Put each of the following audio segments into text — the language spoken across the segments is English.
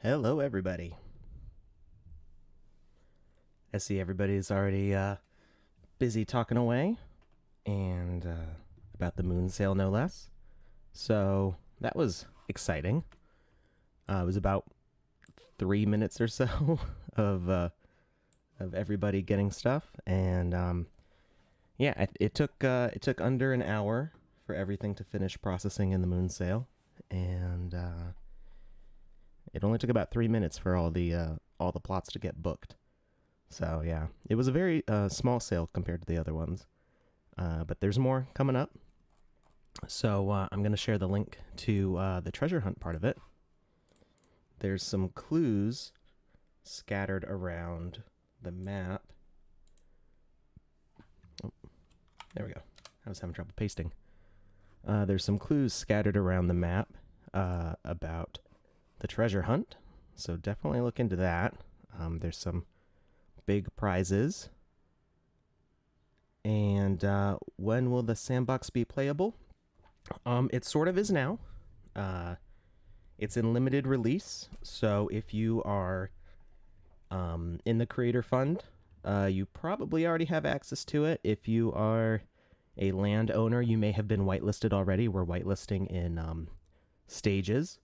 Hello, everybody. I see everybody's already busy talking away and about the moon sail, no less. So that was exciting. It was about 3 minutes or so of everybody getting stuff, and yeah, it took under an hour for everything to finish processing in the moon sail, and it only took about 3 minutes for all the plots to get booked. So yeah, it was a very small sale compared to the other ones, but there's more coming up. So I'm going to share the link to the treasure hunt part of it. There's some clues scattered around the map. Oh, there we go. I was having trouble pasting. There's some clues scattered around the map about the treasure hunt, so definitely look into that. There's some big prizes. And when will the sandbox be playable? It sort of is now. It's in limited release, so if you are in the Creator Fund, you probably already have access to it. If you are a landowner, you may have been whitelisted already. We're whitelisting in stages,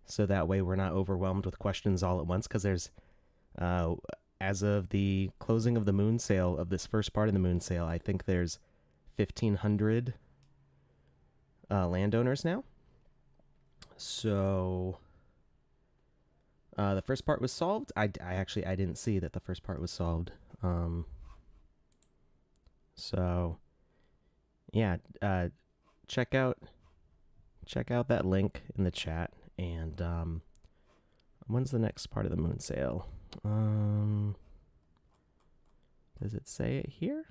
so that way we're not overwhelmed with questions all at once, because there's as of the closing of the moon sale, of this first part of the moon sale, I think there's 1,500 landowners now. So the first part was solved. I didn't see that the first part was solved. So yeah, check out that link in the chat. And when's the next part of the moon sale? Does it say it here?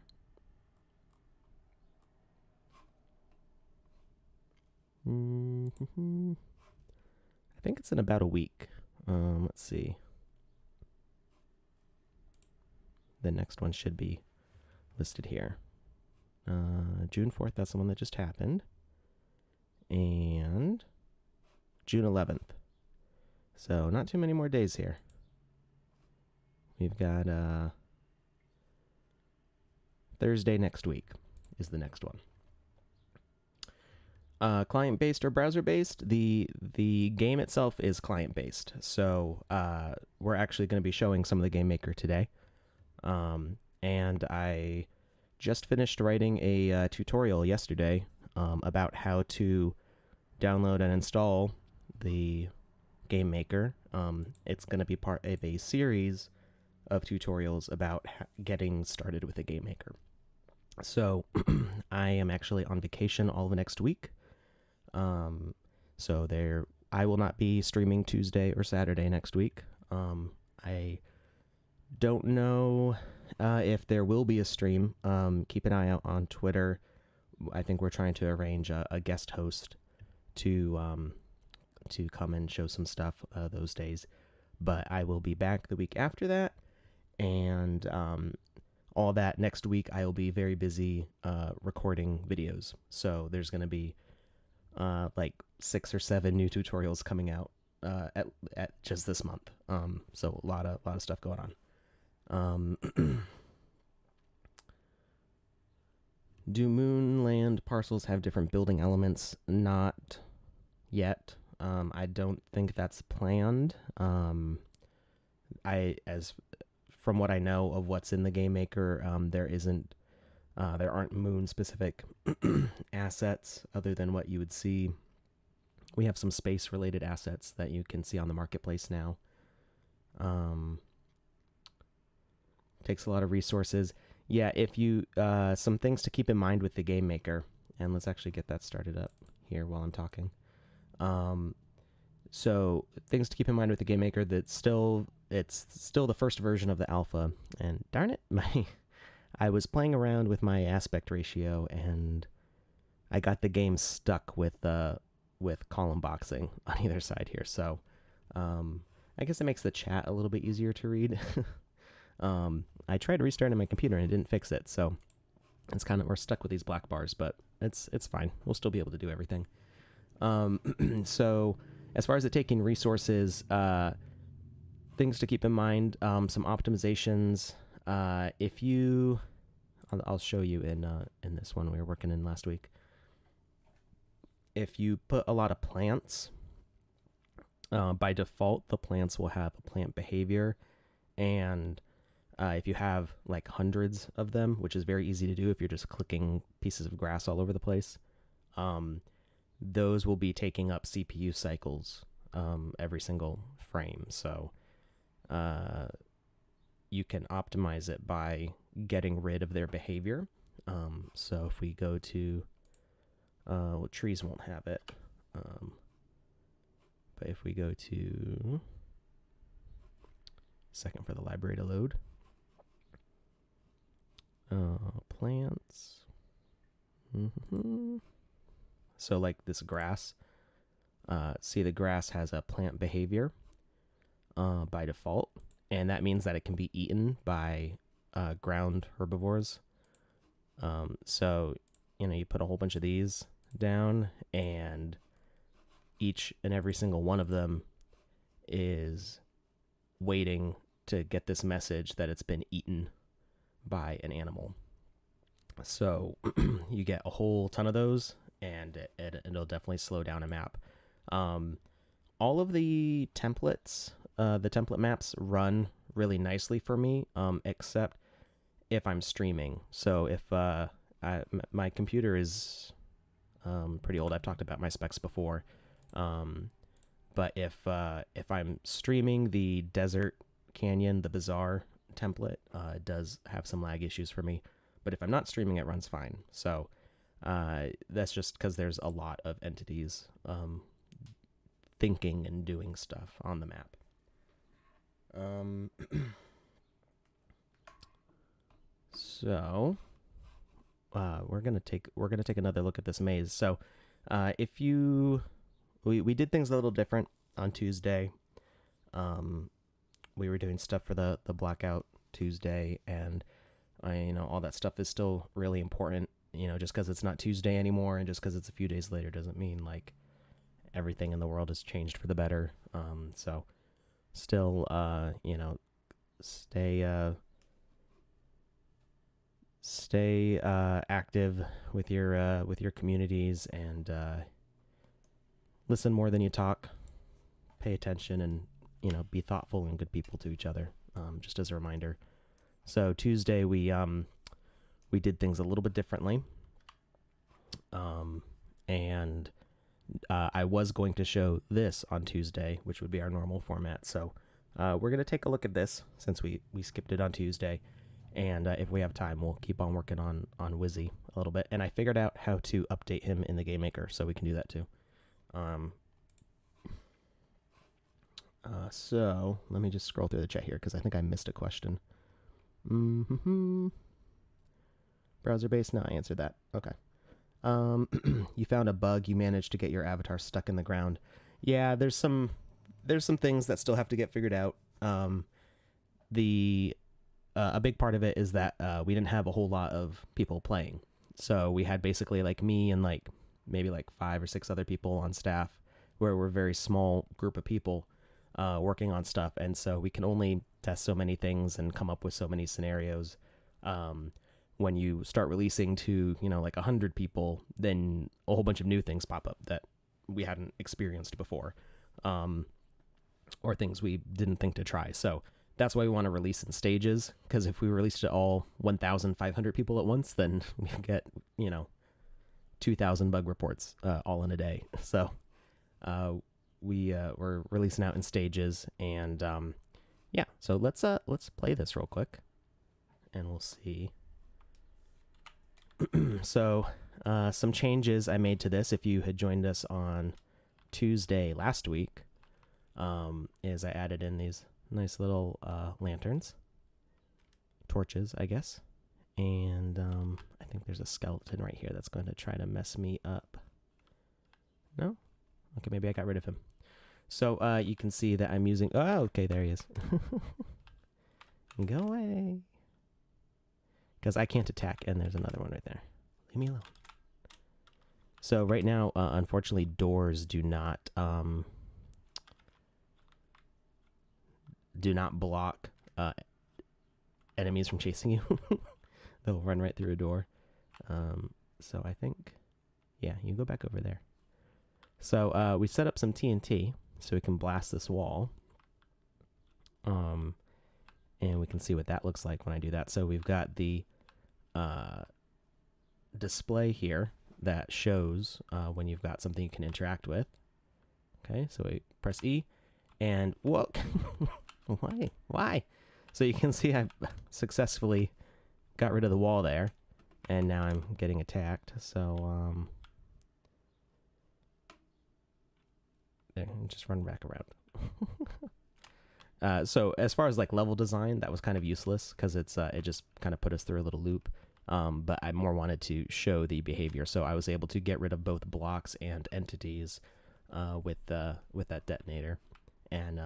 I think it's in about a week. Let's see. The next one should be listed here. June 4th, that's the one that just happened. And June 11th. So not too many more days here. We've got Thursday next week is the next one. Client-based or browser-based, the game itself is client-based. So we're actually going to be showing some of the Game Maker today. And I just finished writing a tutorial yesterday about how to download and install the Game Maker. It's going to be part of a series of tutorials about getting started with a Game Maker. So I am actually on vacation all of next week. So I will not be streaming Tuesday or Saturday next week. I don't know if there will be a stream. Keep an eye out on Twitter. I think we're trying to arrange a guest host to come and show some stuff those days. But I will be back the week after that, and all that next week I will be very busy recording videos. So there's going to be like 6 or 7 new tutorials coming out at just this month. So a lot of stuff going on. Do Moonland parcels have different building elements? Not yet. I don't think that's planned. From what I know of what's in the Game Maker, there aren't moon specific assets other than what you would see. We have some space related assets that you can see on the marketplace now. Takes a lot of resources. Yeah, if you some things to keep in mind with the Game Maker, and let's actually get that started up here while I'm talking. So things to keep in mind with the Game Maker, it's still the first version of the alpha, and darn it, I was playing around with my aspect ratio, and I got the game stuck with column boxing on either side here. So I guess it makes the chat a little bit easier to read. I tried restarting my computer and it didn't fix it, so we're stuck with these black bars, but it's fine. We'll still be able to do everything. So as far as it taking resources, things to keep in mind, some optimizations. If you, I'll show you in this one we were working in last week. If you put a lot of plants, by default, the plants will have a plant behavior. And if you have like hundreds of them, which is very easy to do if you're just clicking pieces of grass all over the place, those will be taking up CPU cycles every single frame. So you can optimize it by getting rid of their behavior. So if we go to, well, trees won't have it. But if we go to, second for the library to load, plants. So like this grass, see the grass has a plant behavior by default, and that means that it can be eaten by ground herbivores. So, you know, you put a whole bunch of these down, and each and every single one of them is waiting to get this message that it's been eaten by an animal. So you get a whole ton of those, and it'll definitely slow down a map. All of the templates, the template maps run really nicely for me, except if I'm streaming. So if my computer is pretty old, I've talked about my specs before. But if I'm streaming, the Desert Canyon, the Bazaar template, does have some lag issues for me. But if I'm not streaming, it runs fine. So that's just because there's a lot of entities thinking and doing stuff on the map. So we're gonna take another look at this maze. So if you we did things a little different on Tuesday. We were doing stuff for the Blackout Tuesday, and all that stuff is still really important. Just because it's not Tuesday anymore, and just because it's a few days later, doesn't mean like everything in the world has changed for the better. So still, stay active with your communities, and listen more than you talk. Pay attention, and be thoughtful and good people to each other. Just as a reminder. So Tuesday we did things a little bit differently, and I was going to show this on Tuesday, which would be our normal format. So we're gonna take a look at this since we skipped it on Tuesday, and if we have time, we'll keep on working on Wizzy a little bit. And I figured out how to update him in the Game Maker, so we can do that too. So let me just scroll through the chat here because I think I missed a question. Browser based? No, I answered that. Okay. You found a bug. You managed to get your avatar stuck in the ground. Yeah, there's some things that still have to get figured out. A big part of it is that we didn't have a whole lot of people playing. So we had basically like me and like maybe like 5 or 6 other people on staff, where we're a very small group of people working on stuff, and so we can only test so many things and come up with so many scenarios. When you start releasing to like 100 people, then a whole bunch of new things pop up that we hadn't experienced before, or things we didn't think to try. So that's why we want to release in stages, because if we released to all 1,500 people at once, then we can get 2,000 bug reports all in a day. So we're releasing out in stages, and yeah. So let's play this real quick, and we'll see. So some changes I made to this, if you had joined us on Tuesday last week, is I added in these nice little lanterns, torches, I guess, and I think there's a skeleton right here that's going to try to mess me up. No? Okay, maybe I got rid of him. So you can see that I'm using... Oh, okay, there he is. Go away. Because I can't attack, and there's another one right there. Leave me alone. So right now, unfortunately, doors do not do not block enemies from chasing you. They'll run right through a door. So I think, yeah, you go back over there. So we set up some TNT so we can blast this wall. And we can see what that looks like when I do that. So we've got the display here that shows when you've got something you can interact with. Okay, so we press E, and whoa, why? So you can see I successfully got rid of the wall there, and now I'm getting attacked. So there, just run back around. So as far as like level design, that was kind of useless because it just kind of put us through a little loop. But I more wanted to show the behavior, so I was able to get rid of both blocks and entities with that detonator. And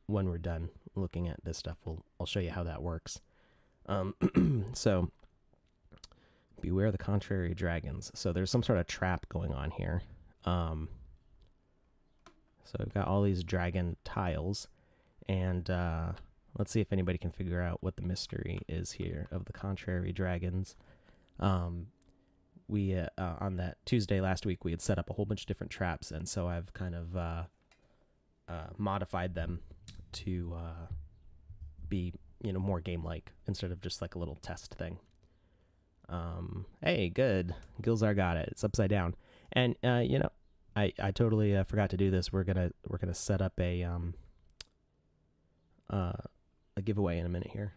when we're done looking at this stuff, I'll show you how that works. So beware the contrary dragons. So there's some sort of trap going on here. So I've got all these dragon tiles. And let's see if anybody can figure out what the mystery is here of the contrary dragons. We on that Tuesday last week, we had set up a whole bunch of different traps, and so I've kind of modified them to be, more game-like instead of just like a little test thing. Hey, good. Gilzar got it. It's upside down. And I totally forgot to do this. We're gonna set up a giveaway in a minute here.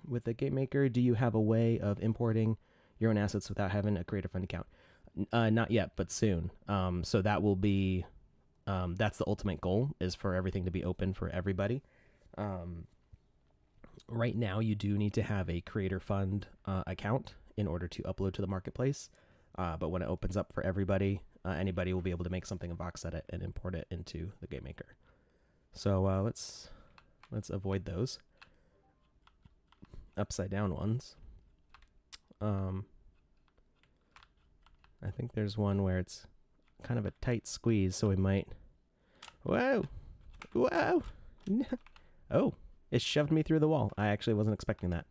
With the Game Maker, do you have a way of importing your own assets without having a Creator Fund account? Not yet, but soon. So that will be, that's the ultimate goal, is for everything to be open for everybody. Right now, you do need to have a Creator Fund account in order to upload to the marketplace. But when it opens up for everybody, anybody will be able to make something in VoxEdit and import it into the Game Maker. So let's avoid those upside down ones. I think there's one where it's kind of a tight squeeze, so we might. Whoa! No. Oh, it shoved me through the wall. I actually wasn't expecting that.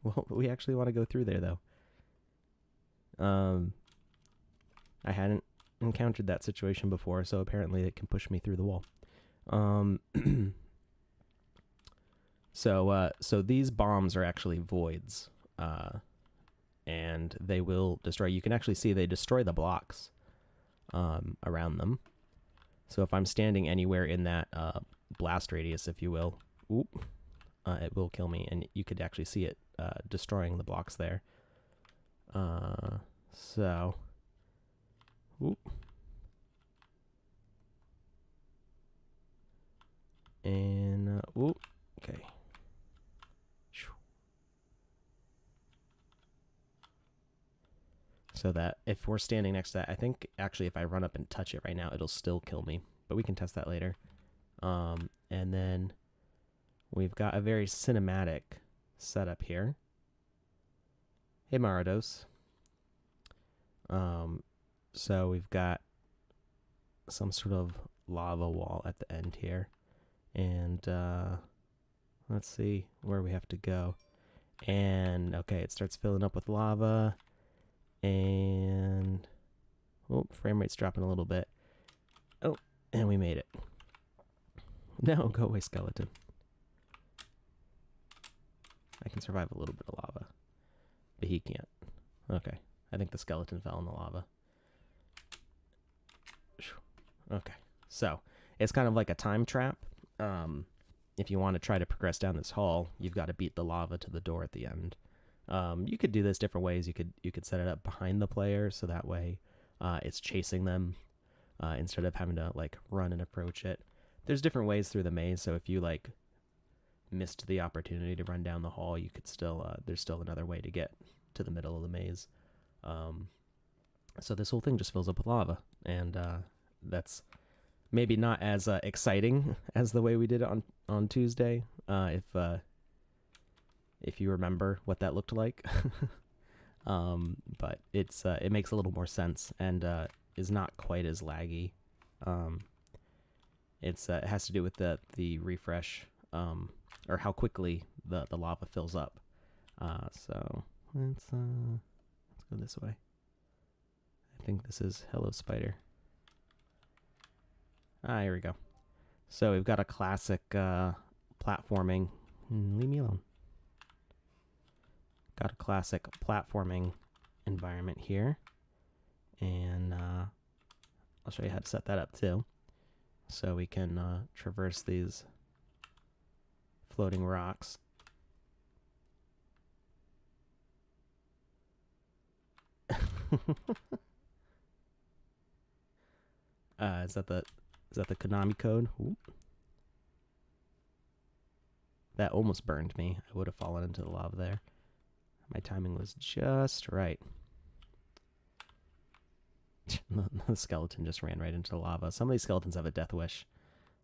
Well, we actually want to go through there though. I hadn't encountered that situation before, so apparently it can push me through the wall. So these bombs are actually voids, and they will destroy. You can actually see they destroy the blocks around them. So if I'm standing anywhere in that blast radius, if you will, it will kill me, and you could actually see it destroying the blocks there. So, and okay. So that if we're standing next to that, I think actually if I run up and touch it right now, it'll still kill me, but we can test that later. And then we've got a very cinematic setup here. Hey, Marados. So we've got some sort of lava wall at the end here. And let's see where we have to go. And okay, it starts filling up with lava. And frame rate's dropping a little bit. Oh, and we made it. No, go away, skeleton. I can survive a little bit of lava, but he can't. Okay, I think the skeleton fell in the lava. Okay, so it's kind of like a time trap. If you want to try to progress down this hall, you've got to beat the lava to the door at the end. You could do this different ways. You could set it up behind the player, so that way it's chasing them instead of having to like run and approach it. There's different ways through the maze, so if you like missed the opportunity to run down the hall, you could still there's still another way to get to the middle of the maze. So this whole thing just fills up with lava, and that's maybe not as exciting as the way we did it on Tuesday. If you remember what that looked like. But it makes a little more sense and is not quite as laggy. it has to do with the refresh, or how quickly the lava fills up. So let's go this way. I think this is Hello Spider. Here we go. So we've got a classic platforming. Leave me alone. Got a classic platforming environment here, and I'll show you how to set that up too, so we can traverse these floating rocks. Is that the Konami code? Ooh. That almost burned me. I would have fallen into the lava there. My timing was just right. The skeleton just ran right into the lava. Some of these skeletons have a death wish.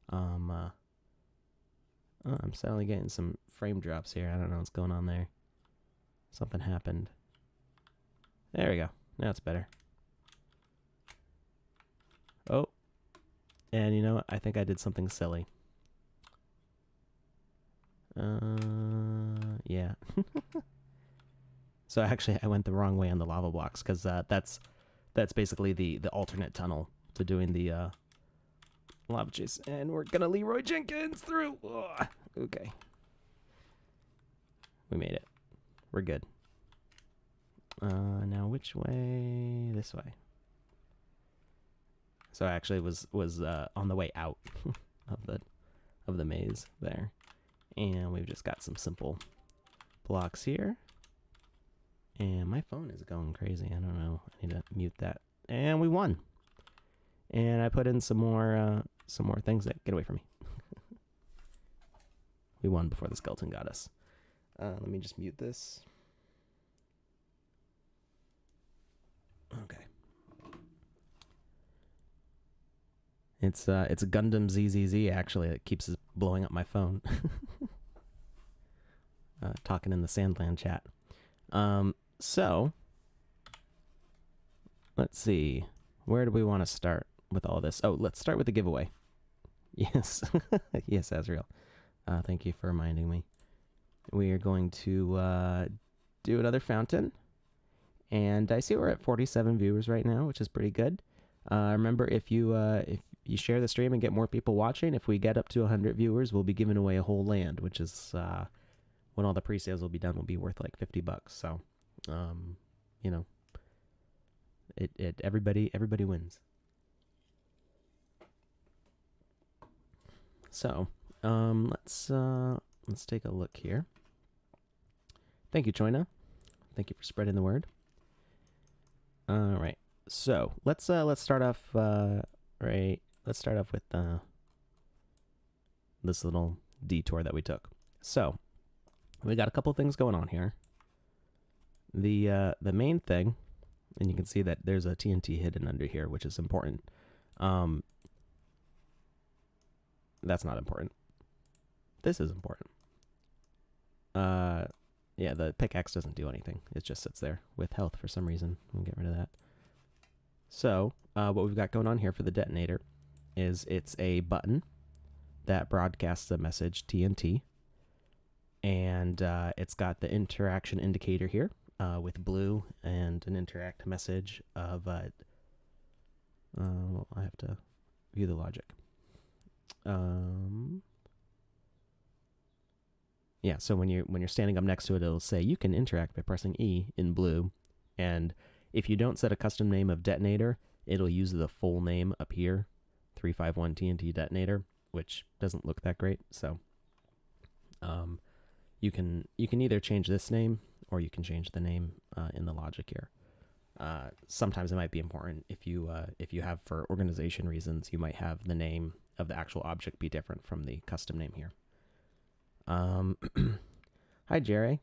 I'm suddenly getting some frame drops here. I don't know what's going on there. Something happened. There we go. Now it's better. Oh. And you know what? I think I did something silly. Yeah. So actually I went the wrong way on the lava blocks, because that's basically the alternate tunnel to doing the lava chase. And we're gonna Leroy Jenkins through. Ugh. Okay. We made it. We're good. Now which way? This way. So I actually was on the way out of the maze there. And we've just got some simple blocks here. And my phone is going crazy. I don't know. I need to mute that. And we won. And I put in some more things that get away from me. We won before the skeleton got us. Let me just mute this. Okay. It's a Gundam ZZZ actually that keeps blowing up my phone. Talking in the Sandland chat. So let's see. Where do we want to start with all this? Oh, let's start with the giveaway. Yes. Yes, Azrael. Thank you for reminding me. We are going to do another fountain. And I see we're at 47 viewers right now, which is pretty good. Remember, if you share the stream and get more people watching, if we get up to 100 viewers, we'll be giving away a whole land, which is when all the pre-sales will be done, will be worth like $50. So, you know, everybody wins. So, let's take a look here. Thank you, Choina. Thank you for spreading the word. All right. So let's start off right. Let's start off with this little detour that we took. So we got a couple things going on here. The main thing, and you can see that there's a TNT hidden under here, which is important. That's not important. This is important. Yeah, the pickaxe doesn't do anything. It just sits there with health for some reason. We'll get rid of that. So, what we've got going on here for the detonator is it's a button that broadcasts a message TNT. And it's got the interaction indicator here with blue and an interact message of, I have to view the logic. Yeah, so when you're standing up next to it, it'll say you can interact by pressing E in blue, and if you don't set a custom name of detonator, it'll use the full name up here, 351 TNT detonator, which doesn't look that great. So, you can either change this name or you can change the name in the logic here. Sometimes it might be important if you have, for organization reasons, you might have the name of the actual object be different from the custom name here. Hi, Jerry.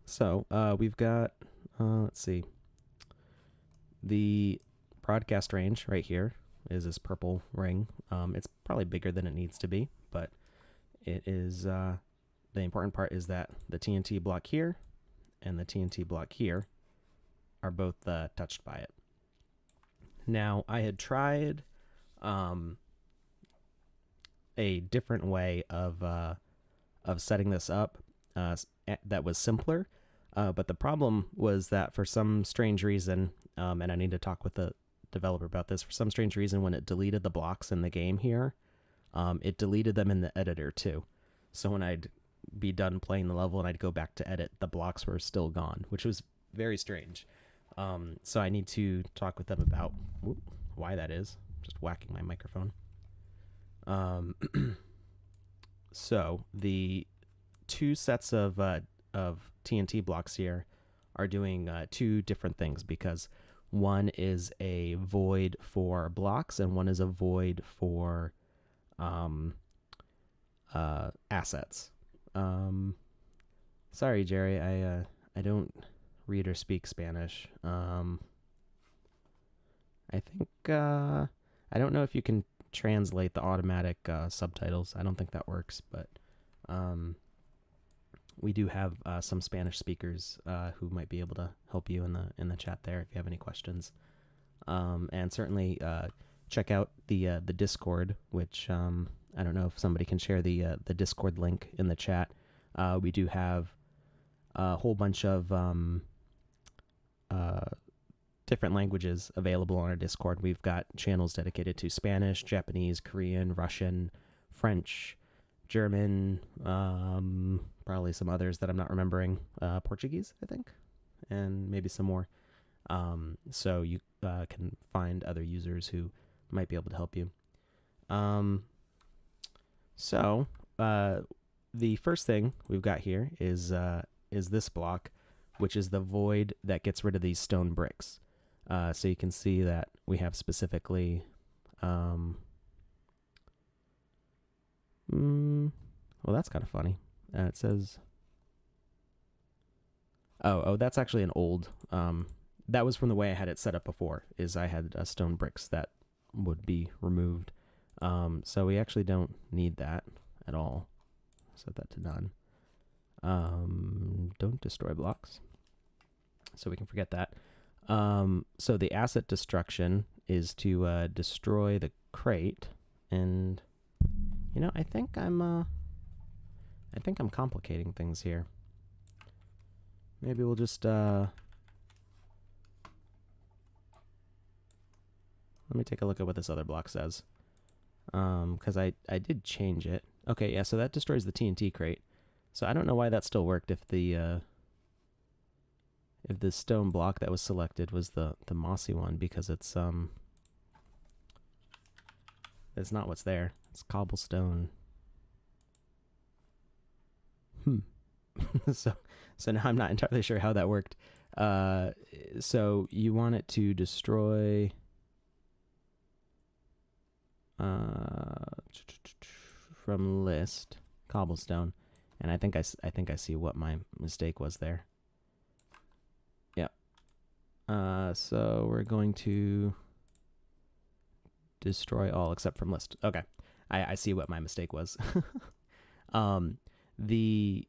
So, we've got, let's see, the broadcast range right here is this purple ring. It's probably bigger than it needs to be, but it is, the important part is that the TNT block here and the TNT block here are both touched by it. Now, I had tried a different way of setting this up that was simpler, but the problem was that for some strange reason, and I need to talk with the developer about this, for some strange reason when it deleted the blocks in the game here, it deleted them in the editor too. So when I'd be done playing the level and I'd go back to edit, the blocks were still gone, which was very strange. So I need to talk with them about why that is. Just whacking my microphone. So the two sets of TNT blocks here are doing two different things, because one is a void for blocks and one is a void for assets. Sorry, Jerry, I don't read or speak Spanish. I think I don't know if you can translate the automatic subtitles. I don't think that works, but we do have some Spanish speakers who might be able to help you in the chat there if you have any questions. And certainly check out the Discord, which I don't know if somebody can share the Discord link in the chat. We do have a whole bunch of different languages available on our Discord. We've got channels dedicated to Spanish, Japanese, Korean, Russian, French, German, probably some others that I'm not remembering, Portuguese, I think, and maybe some more. So you can find other users who might be able to help you. So the first thing we've got here is this block, which is the void that gets rid of these stone bricks. So you can see that we have specifically, well, that's kind of funny. It says, oh, that's actually an old, that was from the way I had it set up before, is I had stone bricks that would be removed. So we actually don't need that at all. Set that to none. Don't destroy blocks. So we can forget that. So the asset destruction is to destroy the crate, and I think I'm complicating things here. Maybe we'll just let me take a look at what this other block says, because I did change it. Okay, yeah, so that destroys the TNT crate. So I don't know why that still worked if the stone block that was selected was the mossy one, because it's not what's there. It's cobblestone. So now I'm not entirely sure how that worked. So you want it to destroy from list cobblestone, and I think I see what my mistake was there. So we're going to destroy all except from list. Okay, I see what my mistake was. The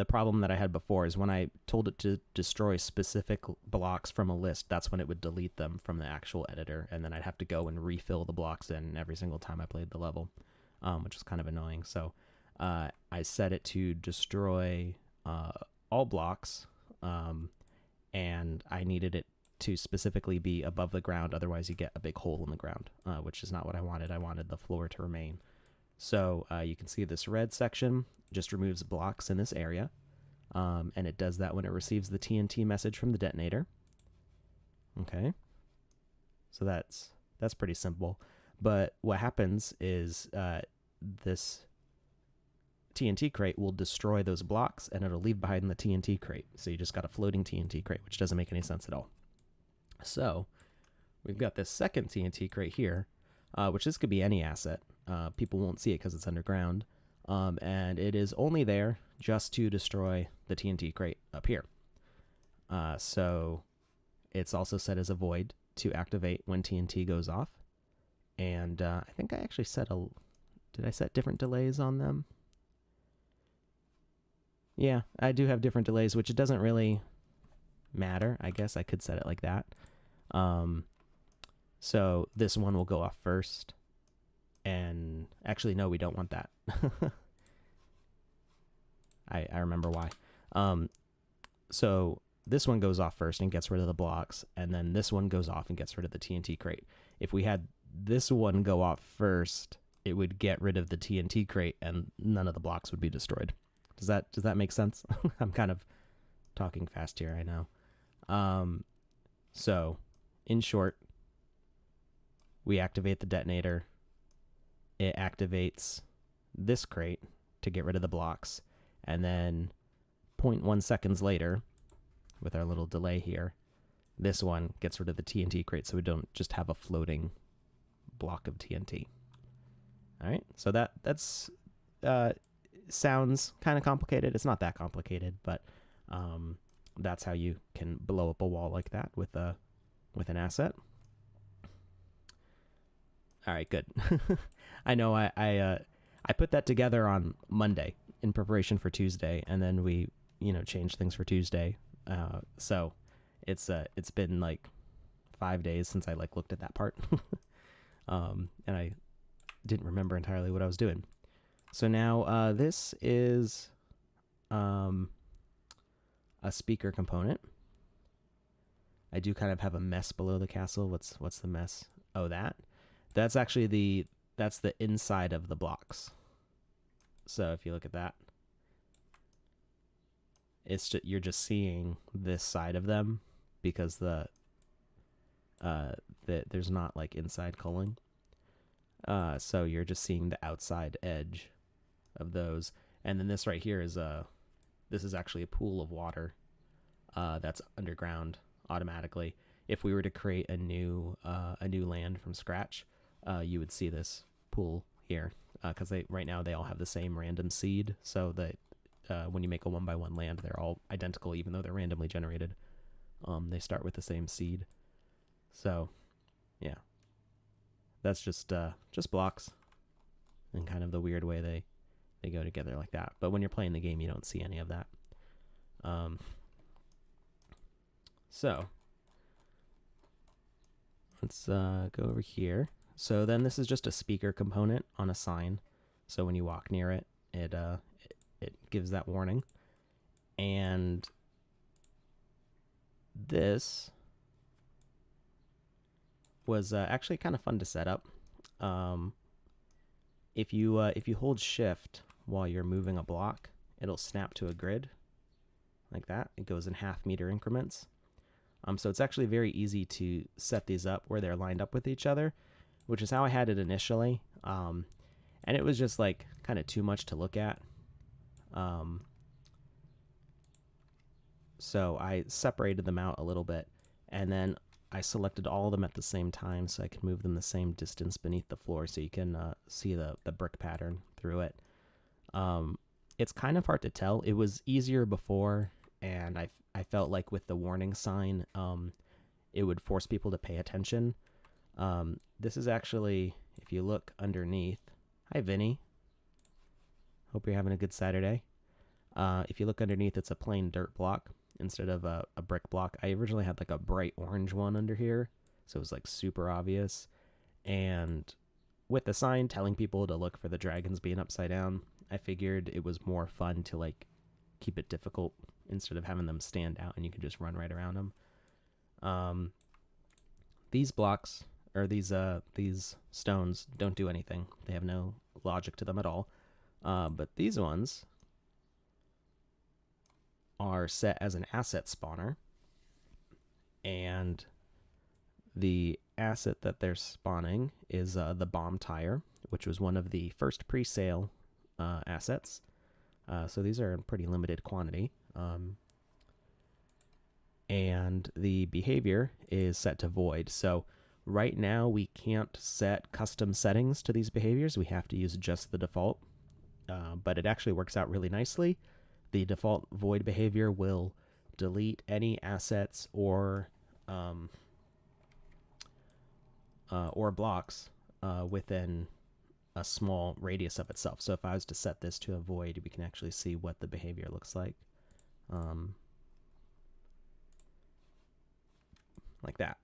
problem that I had before is when I told it to destroy specific blocks from a list, that's when it would delete them from the actual editor, and then I'd have to go and refill the blocks in every single time I played the level, which was kind of annoying. So I set it to destroy all blocks, and I needed it to specifically be above the ground, otherwise you get a big hole in the ground, which is not what I wanted. I wanted the floor to remain. So you can see this red section just removes blocks in this area, and it does that when it receives the TNT message from the detonator. Okay, so that's pretty simple. But what happens is this TNT crate will destroy those blocks, and it'll leave behind the TNT crate. So you just got a floating TNT crate, which doesn't make any sense at all. So we've got this second TNT crate here, which this could be any asset. People won't see it because it's underground, and it is only there just to destroy the TNT crate up here. So it's also set as a void to activate when TNT goes off. And I think I actually set did I set different delays on them? Yeah, I do have different delays, which it doesn't really matter. I guess I could set it like that. So this one will go off first. And actually, no, we don't want that. I remember why. So this one goes off first and gets rid of the blocks, and then this one goes off and gets rid of the TNT crate. If we had this one go off first, it would get rid of the TNT crate, and none of the blocks would be destroyed. Does that make sense? I'm kind of talking fast here, I know. So, in short, we activate the detonator. It activates this crate to get rid of the blocks, and then 0.1 seconds later, with our little delay here, this one gets rid of the TNT crate, so we don't just have a floating block of TNT. All right, so that's sounds kind of complicated. It's not that complicated, but that's how you can blow up a wall like that with an asset. All right, good. I know I put that together on Monday in preparation for Tuesday, and then we changed things for Tuesday. So it's been like 5 days since I looked at that part, and I didn't remember entirely what I was doing. So now this is a speaker component. I do kind of have a mess below the castle. What's the mess? Oh, that's actually that's the inside of the blocks. So if you look at that, you're just seeing this side of them because there's not inside culling. So you're just seeing the outside edge of those, and then this right here is this is actually a pool of water that's underground automatically. If we were to create a new land from scratch, you would see this pool here because right now they all have the same random seed, so that when you make a 1x1 land, they're all identical even though they're randomly generated. They start with the same seed. So yeah, that's just blocks and kind of the weird way they go together like that. But when you're playing the game, you don't see any of that. So let's go over here. So then this is just a speaker component on a sign. So when you walk near it, it gives that warning. And this was actually kind of fun to set up. If you hold shift while you're moving a block, it'll snap to a grid like that. It goes in half-meter increments. So it's actually very easy to set these up where they're lined up with each other, which is how I had it initially. And it was just kind of too much to look at. So I separated them out a little bit, and then I selected all of them at the same time so I could move them the same distance beneath the floor so you can see the brick pattern through it. It's kind of hard to tell. It was easier before, and I felt like with the warning sign, it would force people to pay attention. This is actually, if you look underneath, hi Vinny, hope you're having a good Saturday. If you look underneath, it's a plain dirt block instead of a brick block. I originally had a bright orange one under here, so it was super obvious. And with the sign telling people to look for the dragons being upside down, I figured it was more fun to keep it difficult instead of having them stand out and you can just run right around them. These blocks, or these stones, don't do anything. They have no logic to them at all. But these ones are set as an asset spawner, and the asset that they're spawning is the bomb tire, which was one of the first pre-sale assets. So these are in pretty limited quantity. And the behavior is set to void. So right now we can't set custom settings to these behaviors. We have to use just the default. But it actually works out really nicely. The default void behavior will delete any assets or blocks within a small radius of itself. So if I was to set this to a void, we can actually see what the behavior looks like. Like that.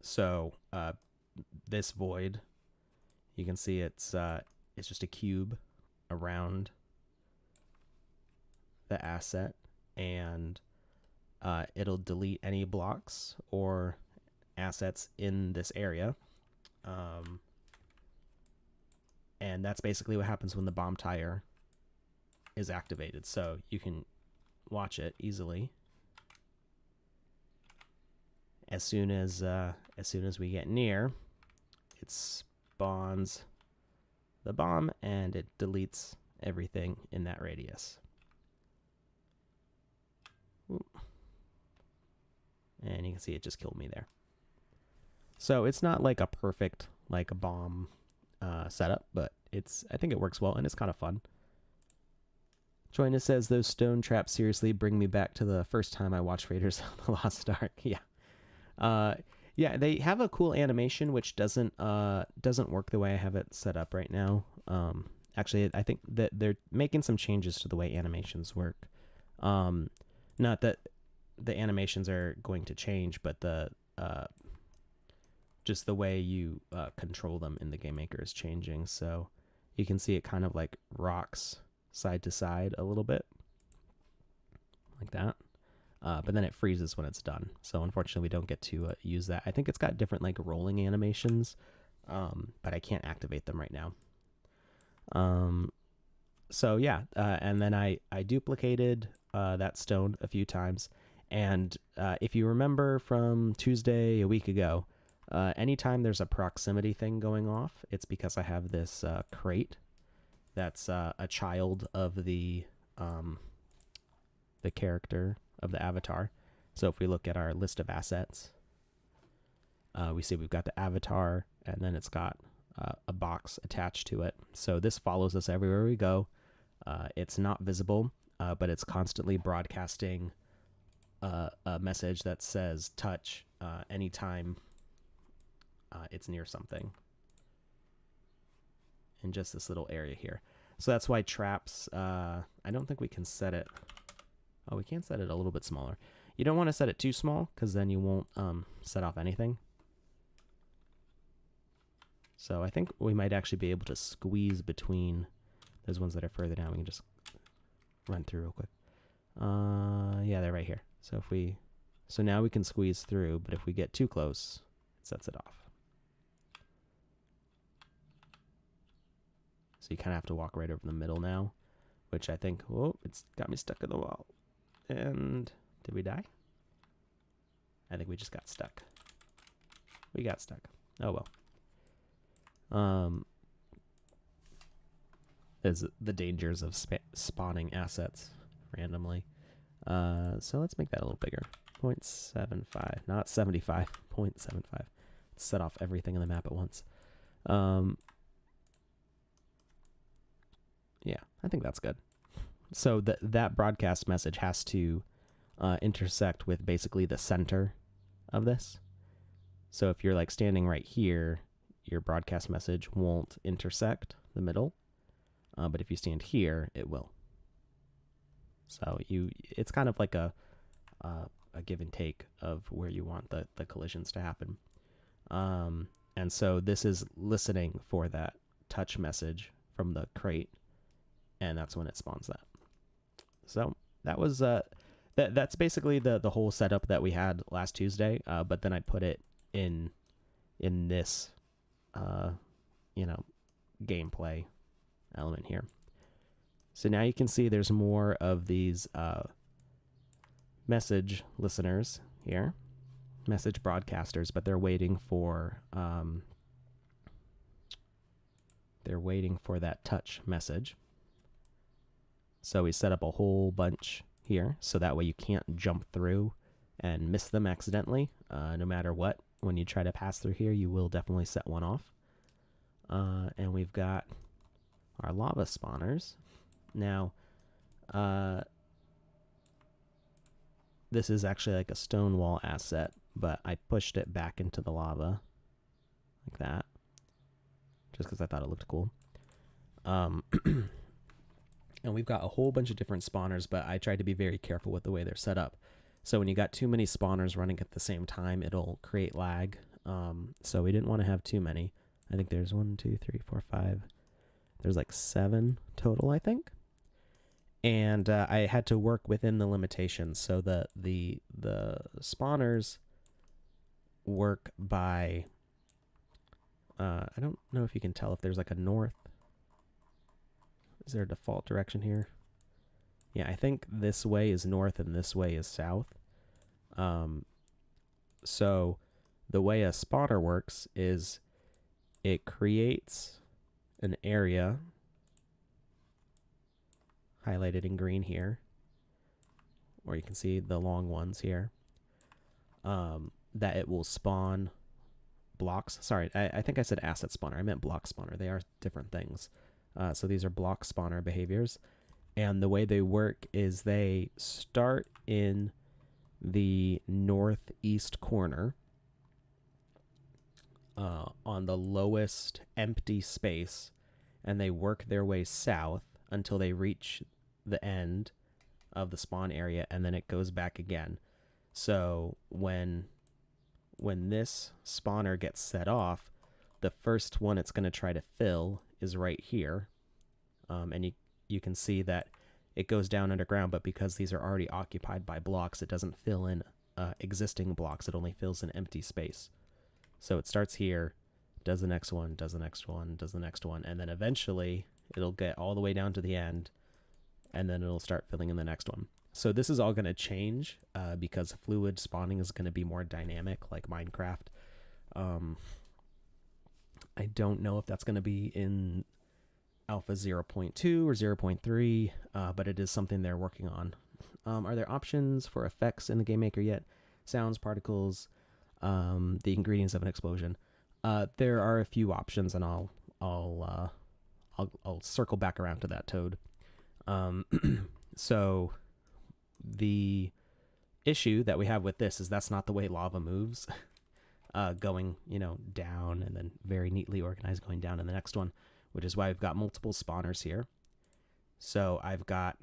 So this void, you can see it's just a cube around the asset, and it'll delete any blocks or assets in this area. And that's basically what happens when the bomb tire is activated. So you can watch it easily. As soon as we get near, it spawns the bomb and it deletes everything in that radius. And you can see it just killed me there. So it's not like a perfect like a bomb setup, but I think it works well and it's kind of fun. Joyna says those stone traps seriously bring me back to the first time I watched Raiders of the Lost Ark. Yeah. Yeah, they have a cool animation which doesn't work the way I have it set up right now. Actually, I think that they're making some changes to the way animations work. Not that the animations are going to change, but the just the way you control them in the Game Maker is changing. So you can see it kind of like rocks side to side a little bit, like that. But then it freezes when it's done. So unfortunately, we don't get to use that. I think it's got different like rolling animations, but I can't activate them right now. So yeah, and then I duplicated that stone a few times. And if you remember from Tuesday a week ago, anytime there's a proximity thing going off, it's because I have this crate that's a child of the character of the avatar. So if we look at our list of assets, we see we've got the avatar, and then it's got a box attached to it. So this follows us everywhere we go. It's not visible, but it's constantly broadcasting a message that says touch anytime it's near something in just this little area here. So that's why traps, I don't think we can set it. Oh, we can set it a little bit smaller. You don't want to set it too small because then you won't set off anything. So I think we might actually be able to squeeze between those ones that are further down. We can just run through real quick. Yeah, they're right here. So now we can squeeze through, but if we get too close, it sets it off. So you kind of have to walk right over the middle now, which I think, whoa, it's got me stuck in the wall. And did we die? I think we just got stuck. We got stuck. Oh well. There's the dangers of spawning assets randomly. So let's make that a little bigger. 0.75, not 75, 0.75. Let's set off everything in the map at once. Yeah, I think that's good. So that broadcast message has to intersect with basically the center of this. So if you're like standing right here, your broadcast message won't intersect the middle. But if you stand here, it will. So it's kind of like a give and take of where you want the collisions to happen. And so this is listening for that touch message from the crate, and that's when it spawns that. So that was that's basically the whole setup that we had last Tuesday. But then I put it in this gameplay element here. So now you can see there's more of these message listeners here, message broadcasters, but they're waiting for that touch message. So we set up a whole bunch here, so that way you can't jump through and miss them accidentally. No matter what, when you try to pass through here, you will definitely set one off. And we've got our lava spawners. Now, this is actually like a stone wall asset, but I pushed it back into the lava like that, just because I thought it looked cool. And we've got a whole bunch of different spawners, but I tried to be very careful with the way they're set up. So when you got too many spawners running at the same time, it'll create lag. So we didn't want to have too many. I think there's 1, 2, 3, 4, 5. There's like 7 total, I think. And I had to work within the limitations. So the spawners work by, I don't know if you can tell if there's like a north. Is there a default direction here? Yeah, I think this way is north and this way is south. So the way a spawner works is it creates an area highlighted in green here, or you can see the long ones here, that it will spawn blocks. Sorry, I think I said asset spawner. I meant block spawner. They are different things. So these are block spawner behaviors. And the way they work is they start in the northeast corner on the lowest empty space, and they work their way south until they reach the end of the spawn area, and then it goes back again. So when this spawner gets set off, the first one it's going to try to fill is right here. And you can see that it goes down underground, but because these are already occupied by blocks, it doesn't fill in existing blocks. It only fills in empty space. So it starts here, does the next one, does the next one, does the next one, and then eventually it'll get all the way down to the end, and then it'll start filling in the next one. So this is all going to change because fluid spawning is going to be more dynamic, like Minecraft. I don't know if that's going to be in Alpha 0.2 or 0.3, but it is something they're working on. Are there options for effects in the Game Maker yet? Sounds, particles, the ingredients of an explosion. There are a few options, and I'll circle back around to that, Toad. So the issue that we have with this is that's not the way lava moves. Going, down and then very neatly organized going down in the next one, which is why I've got multiple spawners here. So I've got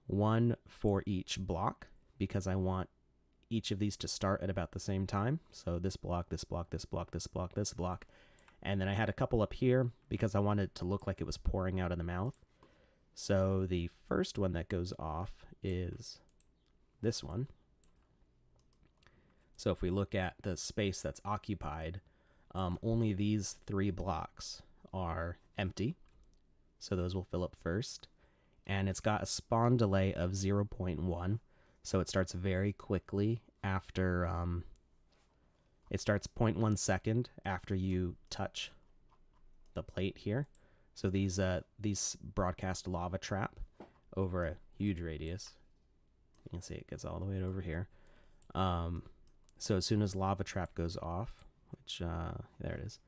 one for each block because I want each of these to start at about the same time. So this block, this block, this block, this block, this block. And then I had a couple up here because I wanted it to look like it was pouring out of the mouth. So the first one that goes off is this one. So if we look at the space that's occupied, only these 3 blocks are empty. So those will fill up first. And it's got a spawn delay of 0.1. So it starts very quickly after, it starts 0.1 second after you touch the plate here. So these broadcast lava trap over a huge radius. You can see it gets all the way over here. So as soon as lava trap goes off, which, there it is,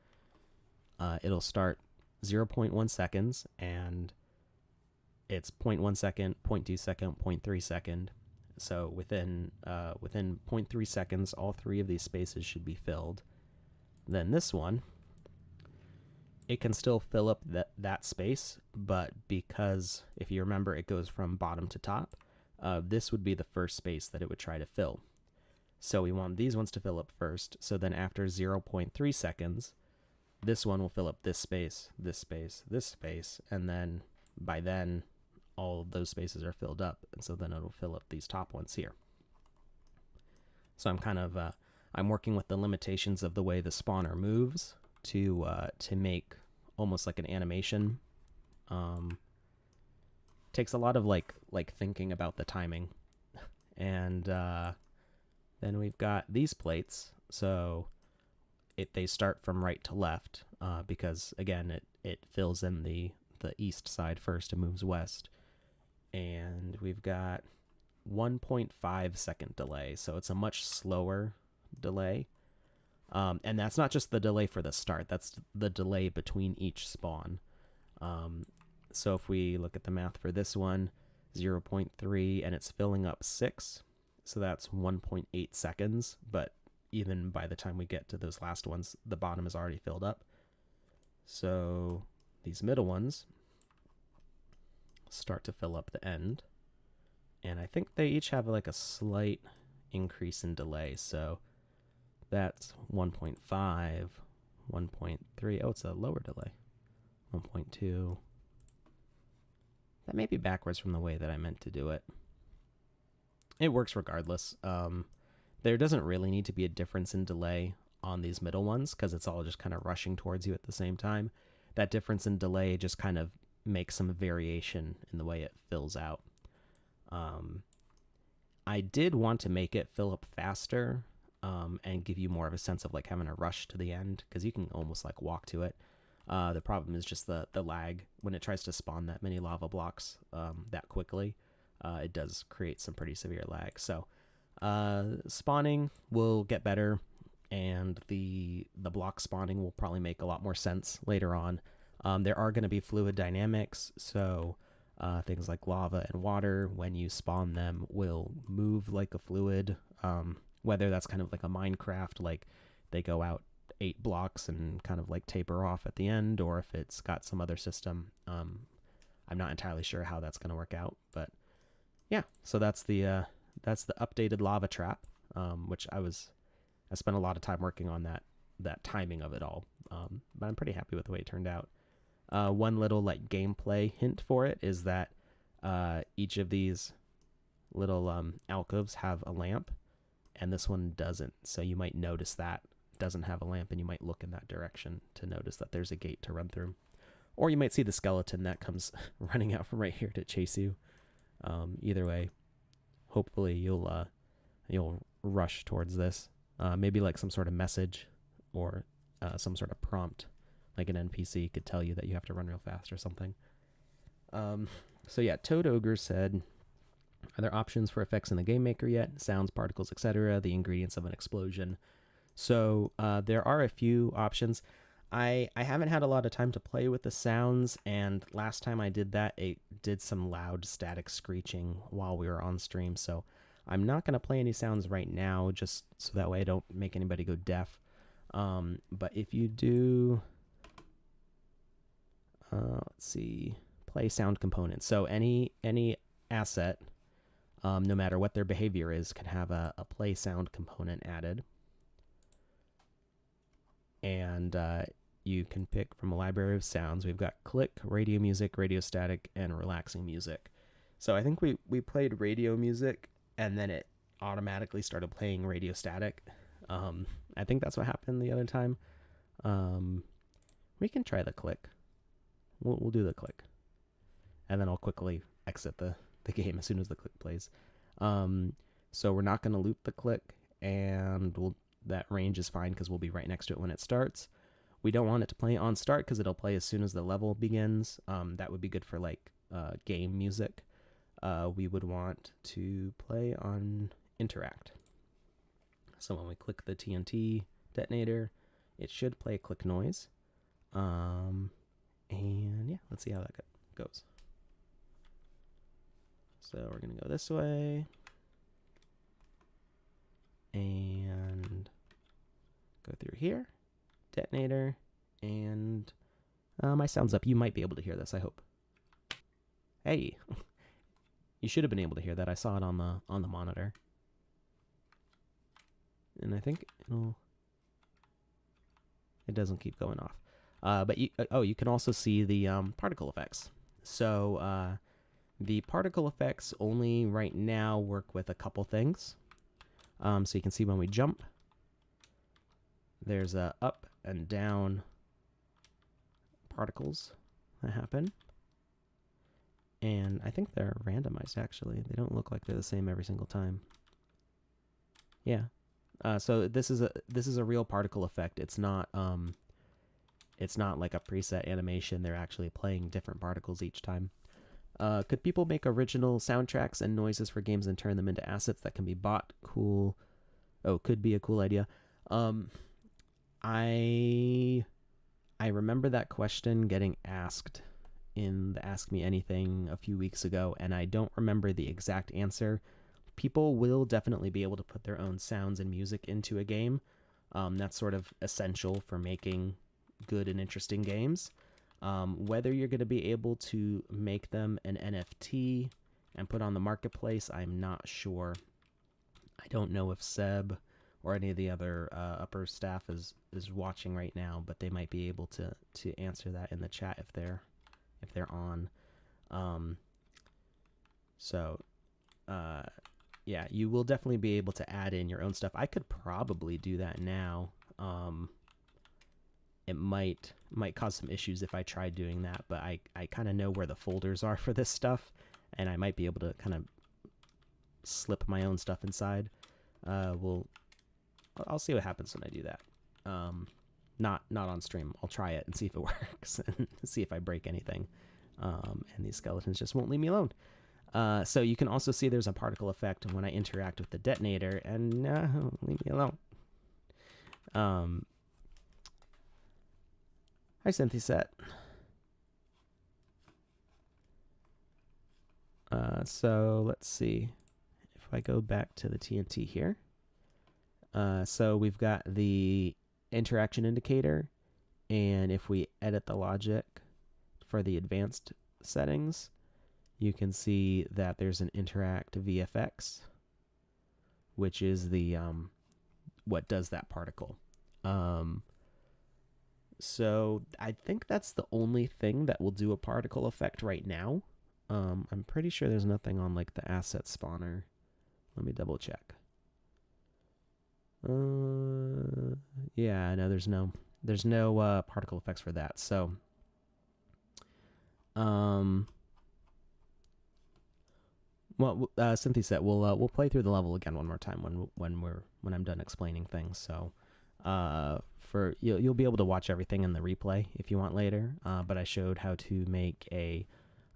it'll start 0.1 seconds, and it's 0.1 second, 0.2 second, 0.3 second. So within 0.3 seconds, all 3 of these spaces should be filled. Then this one, it can still fill up that space, but because, if you remember, it goes from bottom to top, this would be the first space that it would try to fill. So we want these ones to fill up first. So then after 0.3 seconds, this one will fill up this space, this space, this space, and then by then all of those spaces are filled up, and so then it'll fill up these top ones here. So I'm kind of I'm working with the limitations of the way the spawner moves to make almost like an animation. Takes a lot of like thinking about the timing. And then we've got these plates. So they start from right to left because again it fills in the east side first and moves west. And we've got 1.5 second delay, so it's a much slower delay. And that's not just the delay for the start, that's the delay between each spawn. So if we look at the math for this one, 0.3, and it's filling up 6, so that's 1.8 seconds, but even by the time we get to those last ones, the bottom is already filled up. So these middle ones start to fill up the end, and I think they each have like a slight increase in delay. So That's 1.5, 1.3. Oh, it's a lower delay. 1.2. That may be backwards from the way that I meant to do it. It works regardless. There doesn't really need to be a difference in delay on these middle ones because it's all just kind of rushing towards you at the same time. That difference in delay just kind of makes some variation in the way it fills out. I did want to make it fill up faster and give you more of a sense of like having a rush to the end because you can almost like walk to it. The problem is just the lag when it tries to spawn that many lava blocks that quickly. It does create some pretty severe lag. So spawning will get better, and the block spawning will probably make a lot more sense later on. There are going to be fluid dynamics, so things like lava and water, when you spawn them, will move like a fluid. Whether that's kind of like a Minecraft, like they go out 8 blocks and kind of like taper off at the end, or if it's got some other system. I'm not entirely sure how that's going to work out, but yeah. So that's the updated lava trap, which I spent a lot of time working on that timing of it all. But I'm pretty happy with the way it turned out. One little like gameplay hint for it is that each of these little alcoves have a lamp, and this one doesn't. So you might notice that it doesn't have a lamp, and you might look in that direction to notice that there's a gate to run through. Or you might see the skeleton that comes running out from right here to chase you. Either way, hopefully you'll rush towards this. Maybe like some sort of message or some sort of prompt, like an NPC could tell you that you have to run real fast or something. So yeah, Toad Ogre said, are there options for effects in the game maker yet? Sounds, particles, etc., the ingredients of an explosion. So there are a few options. I haven't had a lot of time to play with the sounds, and last time I did that, it did some loud static screeching while we were on stream, so I'm not going to play any sounds right now, just so that way I don't make anybody go deaf. But if you do, let's see, play sound components. So any asset, no matter what their behavior is, can have a play sound component added. And you can pick from a library of sounds. We've got click, radio music, radio static, and relaxing music. So I think we played radio music, and then it automatically started playing radio static. I think that's what happened the other time. We can try the click. We'll do the click. And then I'll quickly exit the game as soon as the click plays. So we're not going to loop the click, and that range is fine because we'll be right next to it when it starts. We don't want it to play on start because it'll play as soon as the level begins. That would be good for like game music. We would want to play on interact. So when we click the TNT detonator, it should play a click noise. And yeah, let's see how that goes. So we're going to go this way. And go through here. Detonator. And my sound's up. You might be able to hear this, I hope. Hey. You should have been able to hear that. I saw it on the monitor. And I think it doesn't keep going off. But you can also see the particle effects. So the particle effects only right now work with a couple things. So you can see when we jump, there's a up and down particles that happen. And I think they're randomized, actually. They don't look like they're the same every single time. Yeah. So this is a real particle effect. It's not like a preset animation. They're actually playing different particles each time. Could people make original soundtracks and noises for games and turn them into assets that can be bought? Cool. Oh, could be a cool idea. I remember that question getting asked in the Ask Me Anything a few weeks ago, and I don't remember the exact answer. People will definitely be able to put their own sounds and music into a game. That's sort of essential for making good and interesting games. Whether you're going to be able to make them an NFT and put on the marketplace, I'm not sure. I don't know if Seb or any of the other upper staff is watching right now, but they might be able to answer that in the chat if they're on. So yeah, you will definitely be able to add in your own stuff. I could probably do that now. It might cause some issues if I tried doing that, but I kind of know where the folders are for this stuff, and I might be able to kind of slip my own stuff inside. I'll see what happens when I do that. Not on stream. I'll try it and see if it works and see if I break anything. And these skeletons just won't leave me alone. So you can also see there's a particle effect when I interact with the detonator, and leave me alone. Hi, Cynthiset. So let's see if I go back to the TNT here. So we've got the interaction indicator, and if we edit the logic for the advanced settings, you can see that there's an interact VFX, which is the what does that particle. So I think that's the only thing that will do a particle effect right now. I'm pretty sure there's nothing on like the asset spawner. Let me double check. Yeah, no, there's no particle effects for that. So well, Cynthia said we'll play through the level again one more time when I'm done explaining things. So for you'll be able to watch everything in the replay if you want later. But I showed how to make a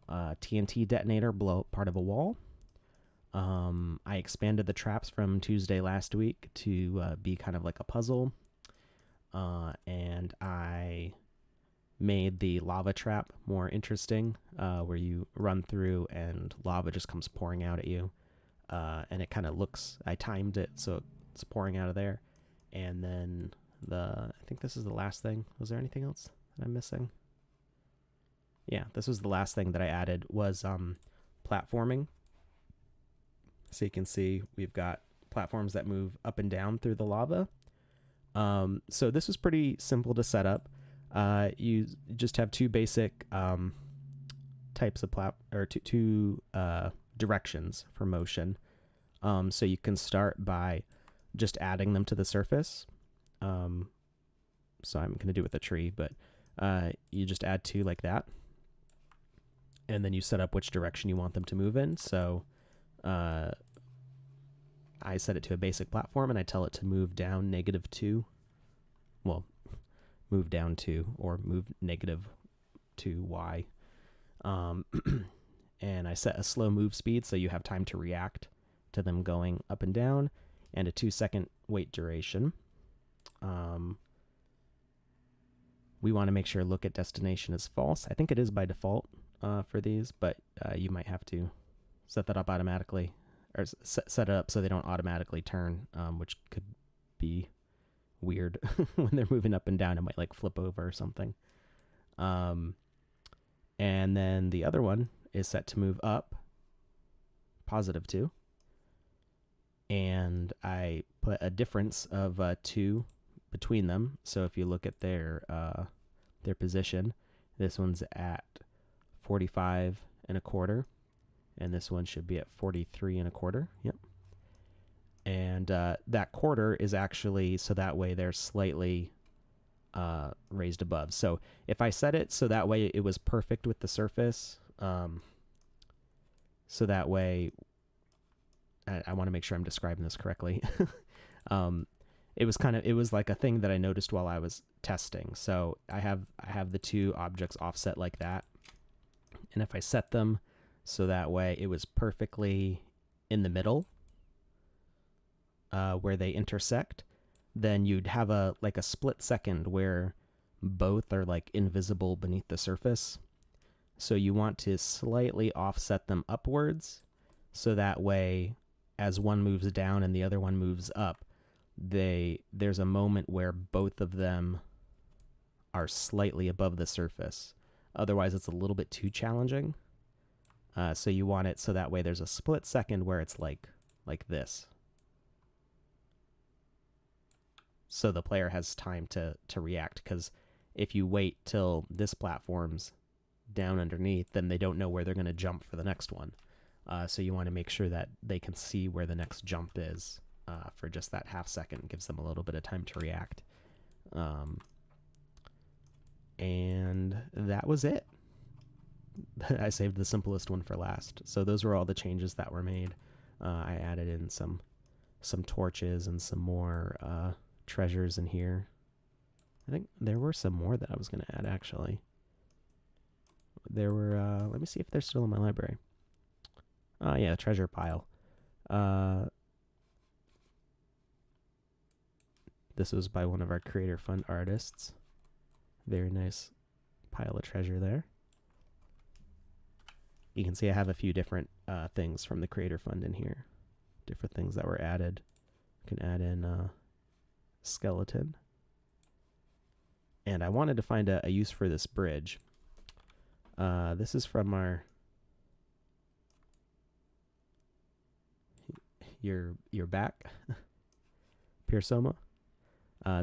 TNT detonator blow up part of a wall. I expanded the traps from Tuesday last week to be kind of like a puzzle, and I made the lava trap more interesting, where you run through and lava just comes pouring out at you, and it kind of looks, I timed it so it's pouring out of there. And then I think this is the last thing. Was there anything else that I'm missing? Yeah, this was the last thing that I added was platforming. So you can see we've got platforms that move up and down through the lava. So this is pretty simple to set up. You just have two basic types of two directions for motion. So you can start by just adding them to the surface. So I'm going to do it with a tree, but you just add two like that. And then you set up which direction you want them to move in. So I set it to a basic platform, and I tell it to move down -2. Well, move down 2 or move -2y. And I set a slow move speed so you have time to react to them going up and down, and a 2-second wait duration. We want to make sure look at destination is false. I think it is by default for these, but you might have to set that up automatically, or set it up so they don't automatically turn, which could be weird when they're moving up and down. It might like flip over or something. And then the other one is set to move up, +2. And I put a difference of 2 between them. So if you look at their position, this one's at 45.25, and this one should be at 43.25. Yep. And that quarter is actually so that way they're slightly raised above. So if I set it so that way it was perfect with the surface, so that way I want to make sure I'm describing this correctly. It was like a thing that I noticed while I was testing. So I have the two objects offset like that, and if I set them so that way it was perfectly in the middle, where they intersect, then you'd have a split second where both are like invisible beneath the surface. So you want to slightly offset them upwards, so that way as one moves down and the other one moves up, there's a moment where both of them are slightly above the surface. Otherwise it's a little bit too challenging. So you want it so that way there's a split second where it's like this. so the player has time to react. Because if you wait till this platform's down underneath, then they don't know where they're going to jump for the next one. So you want to make sure that they can see where the next jump is for just that half second. Gives them a little bit of time to react. And that was it. I saved the simplest one for last. So those were all the changes that were made. I added in some torches and some more treasures in here. I think there were some more that I was going to add, actually. There were, let me see if they're still in my library. Yeah, treasure pile. This was by one of our Creator Fund artists. Very nice pile of treasure there. You can see I have a few different things from the Creator Fund in here. Different things that were added. You can add in skeleton. And I wanted to find a use for this bridge. This is from our your back Piersoma.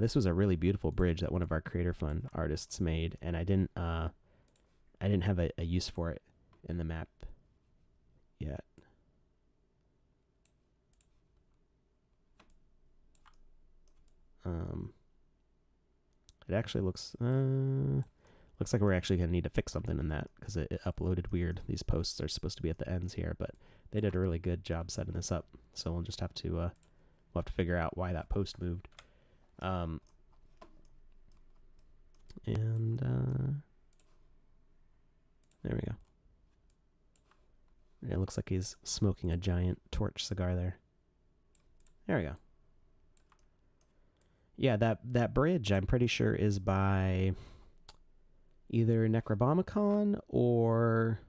This was a really beautiful bridge that one of our Creator Fund artists made, and I didn't have a use for it in the map yet. It actually looks like we're actually going to need to fix something in that, because it uploaded weird. These posts are supposed to be at the ends here, but they did a really good job setting this up. So we'll just have to we'll have to figure out why that post moved. There we go. It looks like he's smoking a giant torch cigar there. There we go. Yeah, that bridge, I'm pretty sure, is by either Necrobomicon or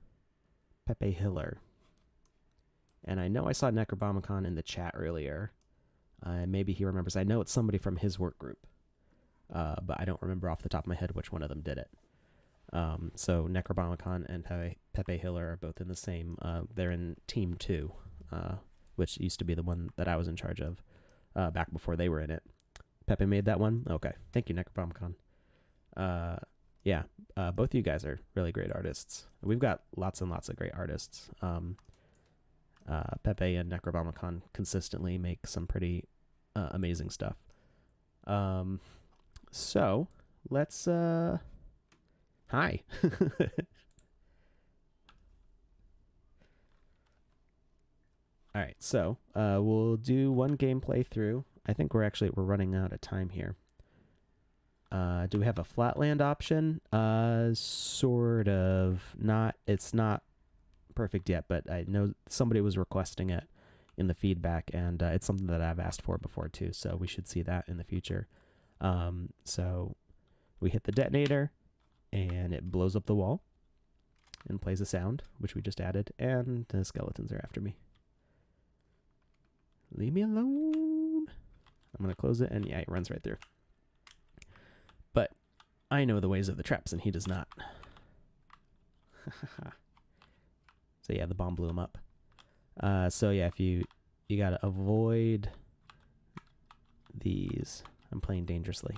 Pepe Hiller. And I know I saw Necrobomicon in the chat earlier. Maybe he remembers. I know it's somebody from his work group. But I don't remember off the top of my head which one of them did it. So Necrobomicon and Pepe Hiller are both in the same. They're in Team 2, which used to be the one that I was in charge of back before they were in it. Pepe made that one? Okay. Thank you, Necrobomicon. Yeah, both of you guys are really great artists. We've got lots and lots of great artists. Pepe and Necrobomicon consistently make some pretty amazing stuff. So, let's... Hi. All right, so we'll do one game playthrough. I think we're running out of time here. Do we have a flatland option? Sort of. It's not perfect yet, but I know somebody was requesting it in the feedback, and it's something that I've asked for before too, so we should see that in the future. So we hit the detonator, and it blows up the wall and plays a sound, which we just added, and the skeletons are after me. Leave me alone. I'm going to close it, and yeah, it runs right through. But I know the ways of the traps, and he does not. So yeah, the bomb blew him up. So yeah, if you gotta avoid these. I'm playing dangerously.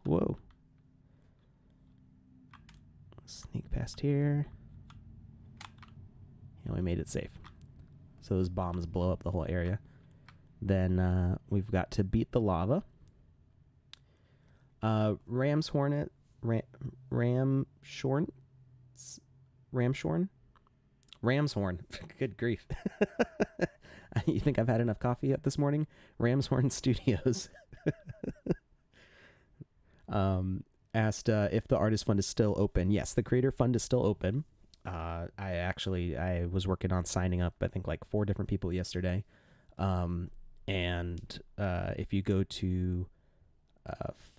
Whoa. Sneak past here. Yeah, we made it safe. So those bombs blow up the whole area. Then we've got to beat the lava. Ramshorn. Good grief. You think I've had enough coffee yet this morning? Ramshorn Studios asked if the Artist Fund is still open. Yes, the Creator Fund is still open. I was working on signing up, I think, like 4 different people yesterday. And if you go to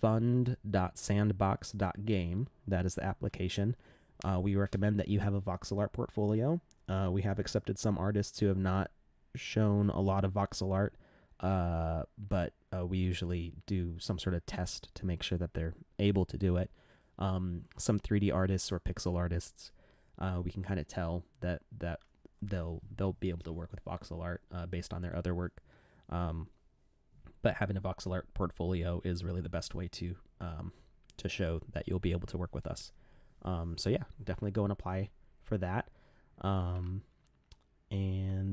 fund.sandbox.game, that is the application, we recommend that you have a voxel art portfolio. We have accepted some artists who have not shown a lot of voxel art, but we usually do some sort of test to make sure that they're able to do it. Some 3D artists or pixel artists, we can kind of tell that they'll be able to work with voxel art based on their other work. but having a voxel art portfolio is really the best way to show that you'll be able to work with us. So yeah, definitely go and apply for that. And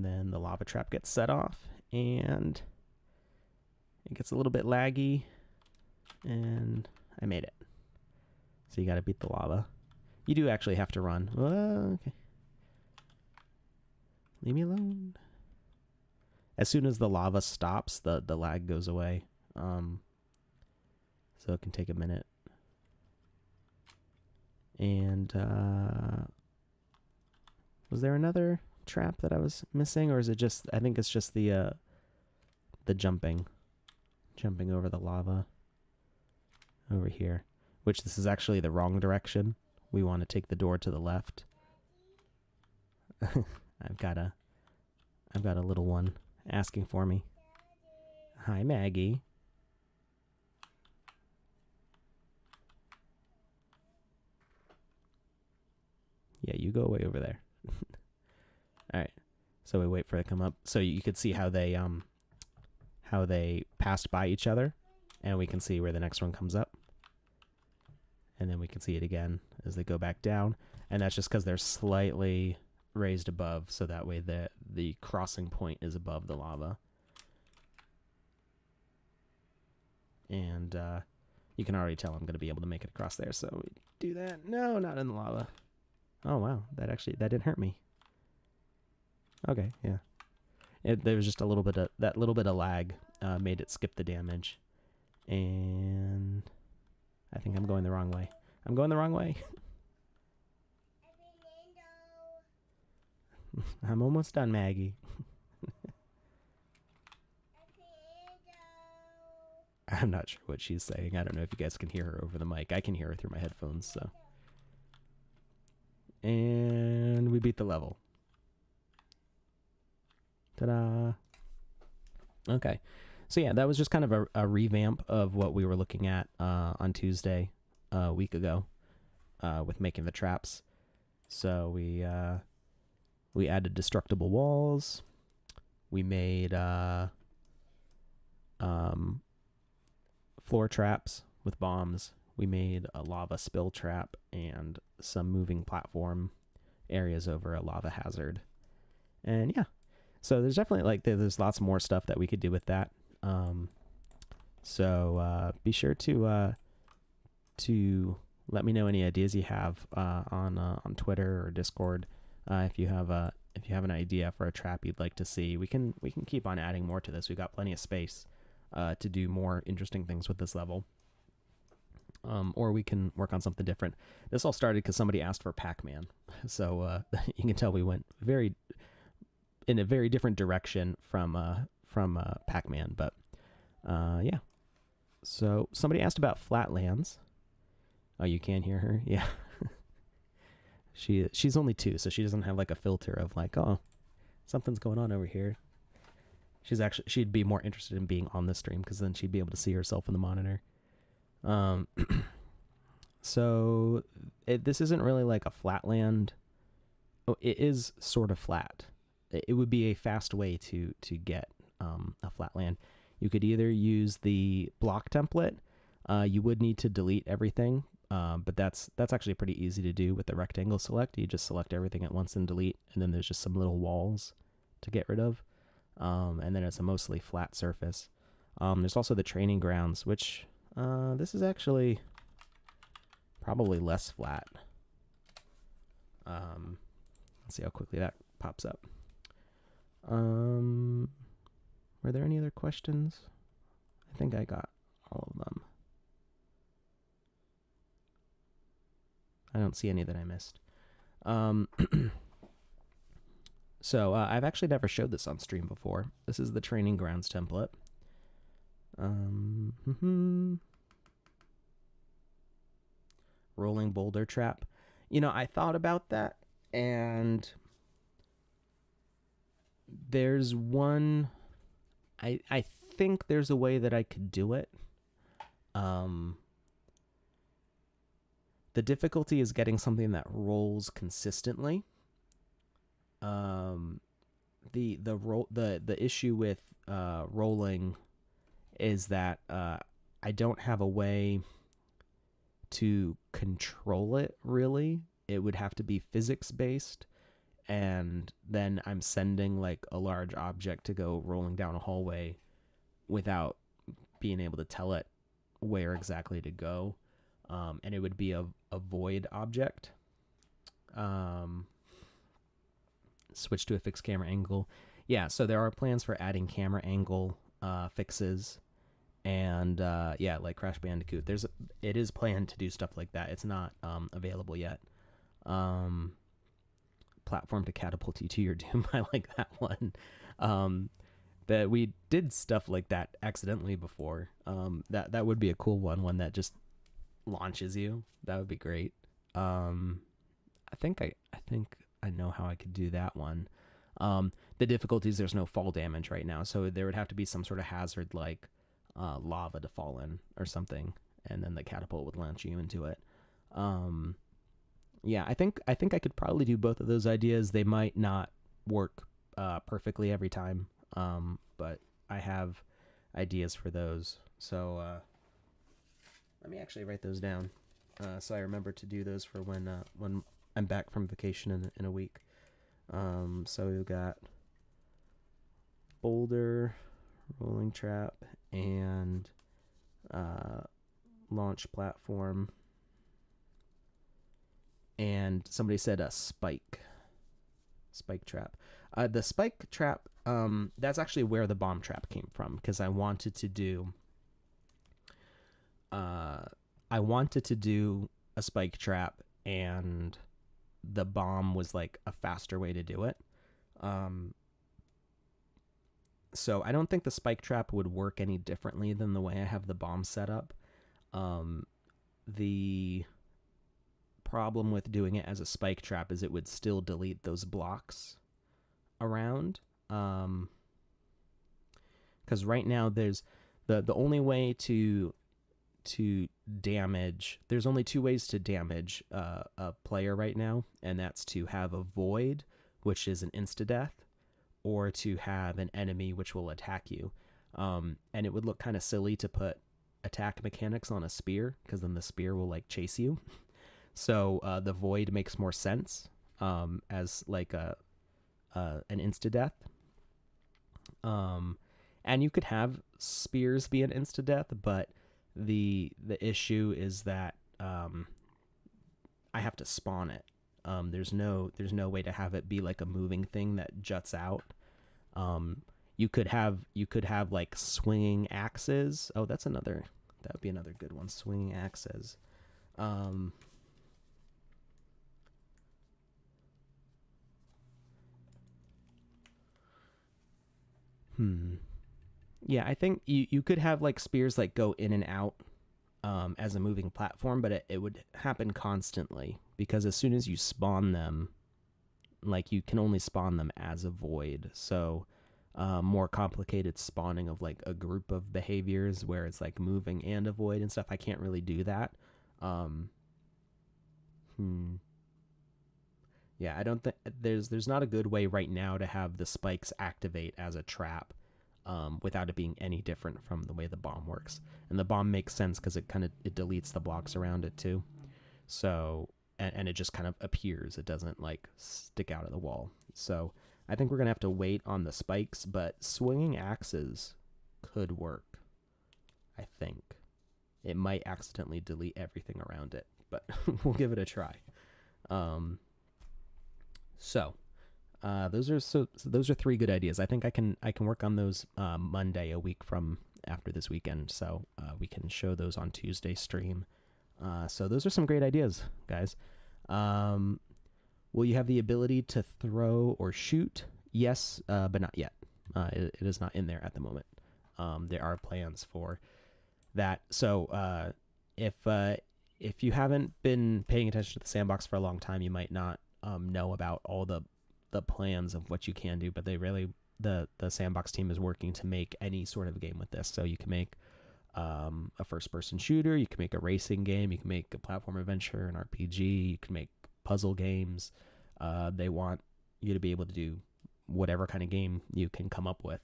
then the lava trap gets set off, and it gets a little bit laggy, and I made it. So you got to beat the lava. You do actually have to run. Okay. Leave me alone. As soon as the lava stops, the lag goes away. So it can take a minute. And was there another trap that I was missing, or is it just? I think it's just the jumping over the lava over here. Which this is actually the wrong direction. We want to take the door to the left. I've got a little one asking for me. Hi, Maggie. Yeah, you go away over there. All right. So we wait for it to come up. So you could see how they passed by each other, and we can see where the next one comes up. And then we can see it again as they go back down. And that's just because they're slightly raised above, so that way the crossing point is above the lava. And you can already tell I'm going to be able to make it across there. So we do that. No, not in the lava. Oh, wow. That didn't hurt me. Okay, yeah. There was just a little bit of, that little bit of lag made it skip the damage. And I think I'm going the wrong way. I'm going the wrong way. I'm almost done, Maggie. I'm not sure what she's saying. I don't know if you guys can hear her over the mic. I can hear her through my headphones, so. And we beat the level. Ta-da. Okay. So yeah, that was just kind of a revamp of what we were looking at on Tuesday a week ago with making the traps. So we added destructible walls. We made floor traps with bombs. We made a lava spill trap and some moving platform areas over a lava hazard. And yeah, so there's definitely there's lots more stuff that we could do with that. So be sure to let me know any ideas you have on Twitter or Discord. If you have an idea for a trap you'd like to see, we can keep on adding more to this. We've got plenty of space to do more interesting things with this level. Or we can work on something different. This all started because somebody asked for Pac-Man, so you can tell we went in a very different direction from Pac-Man. But yeah. So somebody asked about Flatlands. Oh, you can hear her? Yeah. She's only 2, so she doesn't have like a filter of like, oh, something's going on over here. She'd be more interested in being on the stream because then she'd be able to see herself in the monitor. So this isn't really like a flatland. Oh, it is sort of flat. It would be a fast way to get a flatland. You could either use the block template. You would need to delete everything, but that's actually pretty easy to do with the rectangle select. You just select everything at once and delete, and then there's just some little walls to get rid of, and then it's a mostly flat surface. There's also the training grounds, which this is actually probably less flat. Let's see how quickly that pops up. Were there any other questions? I think I got all of them. I don't see any that I missed. So I've actually never showed this on stream before. This is the training grounds template. Rolling boulder trap. You know, I thought about that, and there's one. I think there's a way that I could do it. The difficulty is getting something that rolls consistently. The issue with rolling is that I don't have a way to control it really. It would have to be physics based, and then I'm sending like a large object to go rolling down a hallway without being able to tell it where exactly to go. And it would be a void object. Switch to a fixed camera angle. Yeah, so there are plans for adding camera angle fixes, and yeah, like Crash Bandicoot. It is planned to do stuff like that. It's not available yet. Platform to catapult you to your doom. I like that one. That we did stuff like that accidentally before. That would be a cool one that just launches you. That would be great. I think I know how I could do that one. The difficulty is there's no fall damage right now, so there would have to be some sort of hazard like lava to fall in or something, and then the catapult would launch you into it. Yeah, I think I could probably do both of those ideas. They might not work perfectly every time, but I have ideas for those. So let me actually write those down so I remember to do those for when I'm back from vacation in a week. So we've got boulder, rolling trap, and launch platform. And somebody said a spike trap. The spike trap, that's actually where the bomb trap came from, because I wanted to do a spike trap, and the bomb was like a faster way to do it. So I don't think the spike trap would work any differently than the way I have the bomb set up. The problem with doing it as a spike trap is it would still delete those blocks around. Because right now there's the only way to damage, there's only two ways to damage a player right now, and that's to have a void, which is an insta-death, or to have an enemy which will attack you. And it would look kind of silly to put attack mechanics on a spear, because then the spear will like chase you. So the void makes more sense as like an insta-death. And you could have spears be an insta-death, but the issue is that I have to spawn it. There's no way to have it be like a moving thing that juts out. You could have like swinging axes. Oh, that would be another good one. Swinging axes. Yeah, I think you could have like spears like go in and out as a moving platform, but it would happen constantly, because as soon as you spawn them, like you can only spawn them as a void. So more complicated spawning of like a group of behaviors where it's like moving and a void and stuff, I can't really do that. Yeah, I don't think there's not a good way right now to have the spikes activate as a trap without it being any different from the way the bomb works. And the bomb makes sense because it deletes the blocks around it too. So and it just kind of appears. It doesn't like stick out of the wall. So I think we're gonna have to wait on the spikes, but swinging axes could work. I think it might accidentally delete everything around it, but we'll give it a try. Those are three good ideas. I think I can work on those Monday, a week from after this weekend. So we can show those on Tuesday stream. So those are some great ideas, guys. Will you have the ability to throw or shoot? Yes, but not yet. It is not in there at the moment. There are plans for that. So if you haven't been paying attention to the Sandbox for a long time, you might not know about all the plans of what you can do, but the Sandbox team is working to make any sort of game with this. So you can make a first-person shooter, you can make a racing game, you can make a platform adventure, an RPG, you can make puzzle games. They want you to be able to do whatever kind of game you can come up with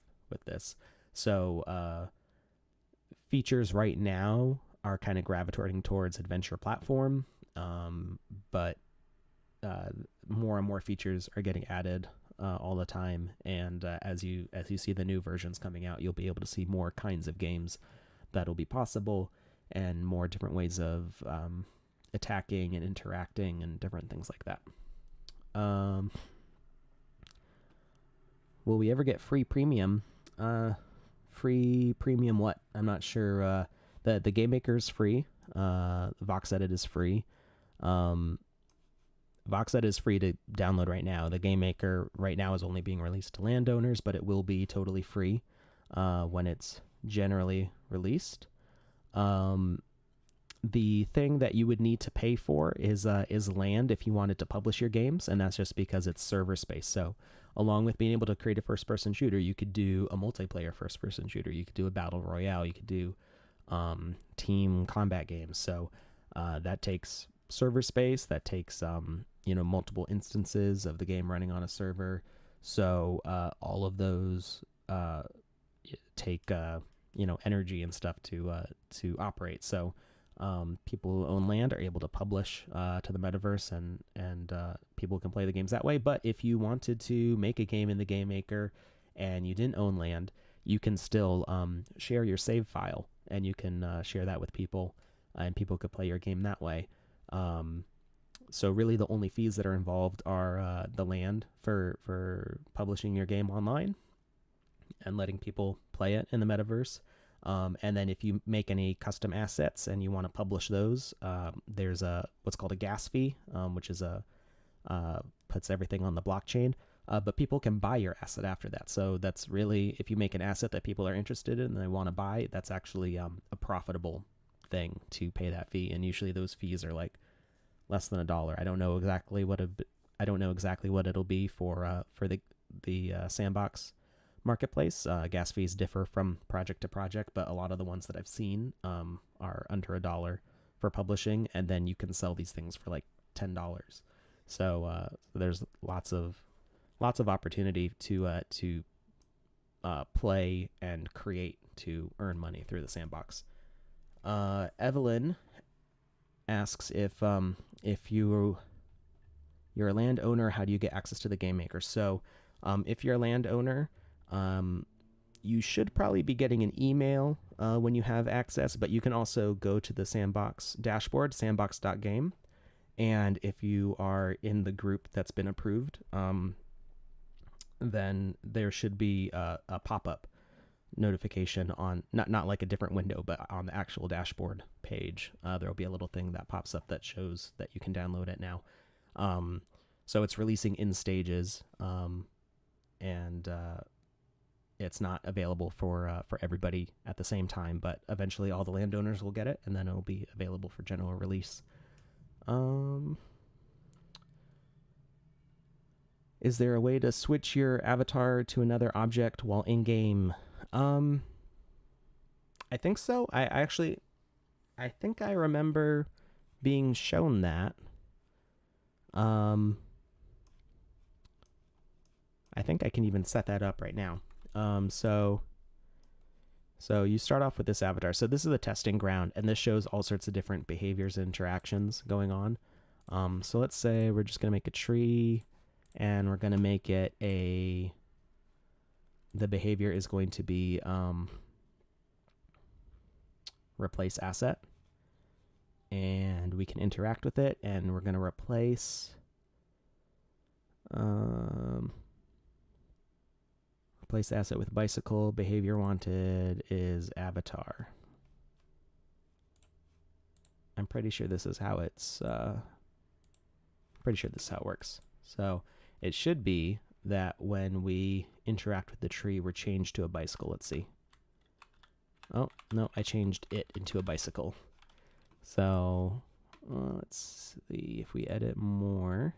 this. So features right now are kind of gravitating towards adventure platform, but more and more features are getting added all the time. And as you see the new versions coming out, you'll be able to see more kinds of games that'll be possible, and more different ways of attacking and interacting and different things like that. Will we ever get free premium? Free premium what? I'm not sure. The Game Maker's free. VoxEdit is free. VoxEdit is free to download right now. The Game Maker right now is only being released to landowners, but it will be totally free when it's generally released. The thing that you would need to pay for is land if you wanted to publish your games, and that's just because it's server space. So along with being able to create a first-person shooter, you could do a multiplayer first-person shooter. You could do a battle royale. You could do team combat games. So that takes server space. That takes multiple instances of the game running on a server. So all of those take energy and stuff to operate. So people who own land are able to publish to the metaverse, and people can play the games that way. But if you wanted to make a game in the Game Maker and you didn't own land, you can still share your save file, and you can share that with people, and people could play your game that way. So really the only fees that are involved are the land for publishing your game online and letting people play it in the metaverse. And then if you make any custom assets and you want to publish those, there's what's called a gas fee, which is puts everything on the blockchain. But people can buy your asset after that. So that's really, if you make an asset that people are interested in and they want to buy, that's actually a profitable thing to pay that fee. And usually those fees are like less than $1. I don't know exactly what it'll be for the Sandbox marketplace. Gas fees differ from project to project, but a lot of the ones that I've seen are under $1 for publishing, and then you can sell these things for like $10. So there's lots of opportunity to play and create to earn money through the Sandbox. Evelyn asks if you're a landowner, how do you get access to the Game Maker? So if you're a landowner, you should probably be getting an email when you have access, but you can also go to the Sandbox dashboard, sandbox.game, and if you are in the group that's been approved, then there should be a pop-up notification on, not like a different window, but on the actual dashboard page. There will be a little thing that pops up that shows that you can download it now. So it's releasing in stages, and it's not available for everybody at the same time, but eventually all the landowners will get it, and then it'll be available for general release. Is there a way to switch your avatar to another object while in-game? I think so. I think I remember being shown that. I think I can even set that up right now. So you start off with this avatar. So this is the testing ground, and this shows all sorts of different behaviors and interactions going on. So let's say we're just going to make a tree, and we're going to make it the behavior is going to be replace asset, and we can interact with it, and we're going to replace replace asset with bicycle. Behavior wanted is avatar. I'm pretty sure this is how it's it works. So it should be that when we interact with the tree, we're changed to a bicycle. Let's see. Oh, no, I changed it into a bicycle. So let's see if we edit more.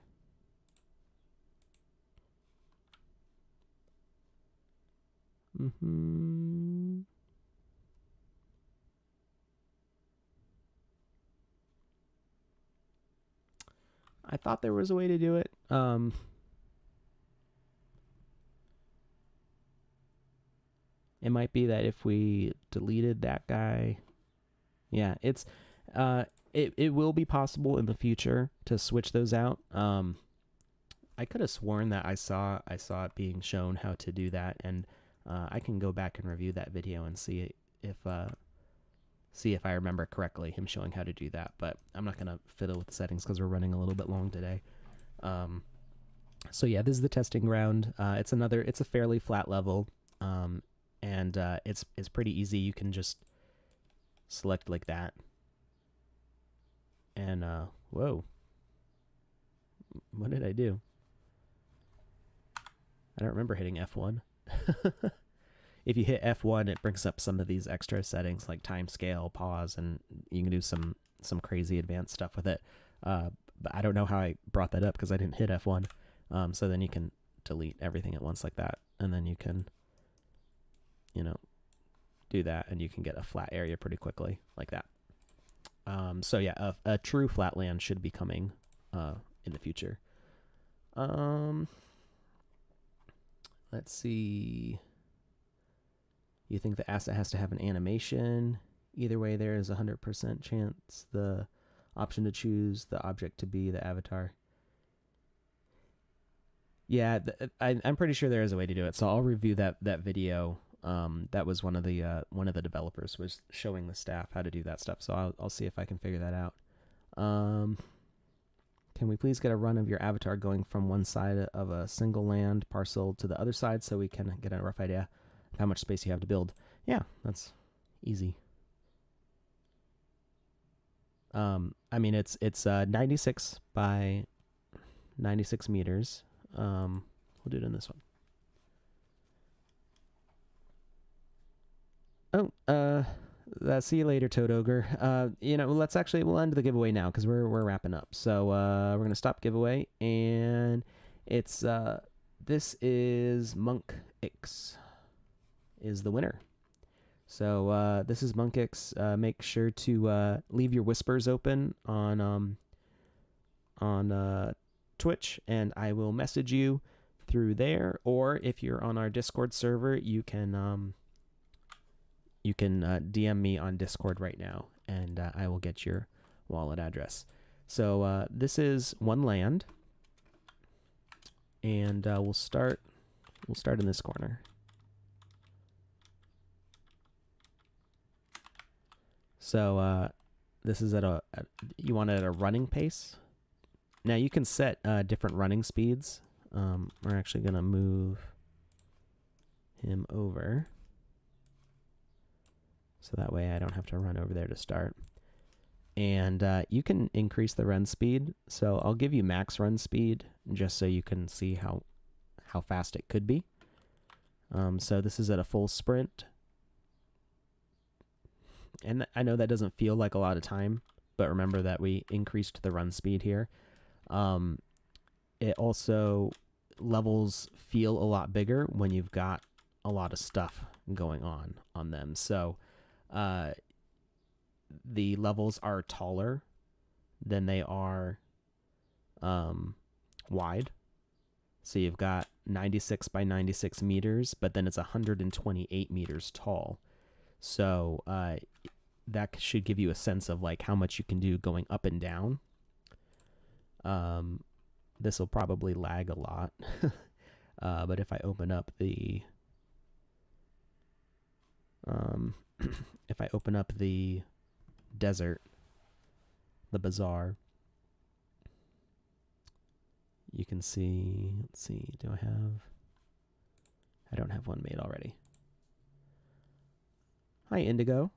I thought there was a way to do it. It might be that if we deleted that guy, yeah, it will be possible in the future to switch those out. I could have sworn that I saw it being shown how to do that, and I can go back and review that video and see if I remember correctly him showing how to do that. But I'm not gonna fiddle with the settings because we're running a little bit long today. So yeah, this is the testing ground. It's a fairly flat level, and it's pretty easy. You can just select like that, and whoa, what did I do? I don't remember hitting F1. If you hit F1, it brings up some of these extra settings like time scale, pause, and you can do some crazy advanced stuff with it. But I don't know how I brought that up because I didn't hit F1. So then you can delete everything at once like that, and then you can, do that, and you can get a flat area pretty quickly like that. So yeah, a true flatland should be coming in the future. Let's see. You think the asset has to have an animation? Either way, there is a 100% chance the option to choose the object to be the avatar. Yeah, I'm pretty sure there is a way to do it. So I'll review that video. That was one of the developers was showing the staff how to do that stuff. So I'll see if I can figure that out. Can we please get a run of your avatar going from one side of a single land parcel to the other side so we can get a rough idea of how much space you have to build? Yeah, that's easy. I mean, it's 96 by 96 meters. We'll do it in this one. See you later, Toad Ogre. We'll end the giveaway now because we're wrapping up. So we're gonna stop giveaway, and it's this is Monk X is the winner. So this is Monk X. Make sure to leave your whispers open on Twitch, and I will message you through there. Or if you're on our Discord server, you can DM me on Discord right now, and I will get your wallet address. So this is one land, and we'll start in this corner. So this is you want it at a running pace. Now you can set different running speeds. We're actually gonna move him over, so that way I don't have to run over there to start. And you can increase the run speed. So I'll give you max run speed just so you can see how fast it could be. So this is at a full sprint. And I know that doesn't feel like a lot of time, but remember that we increased the run speed here. It also, levels feel a lot bigger when you've got a lot of stuff going on them. So the levels are taller than they are wide. So you've got 96 by 96 meters, but then it's 128 meters tall. So that should give you a sense of like how much you can do going up and down. This will probably lag a lot. But if I open up the desert, the bazaar, you can see, let's see, I don't have one made already. Hi, Indigo.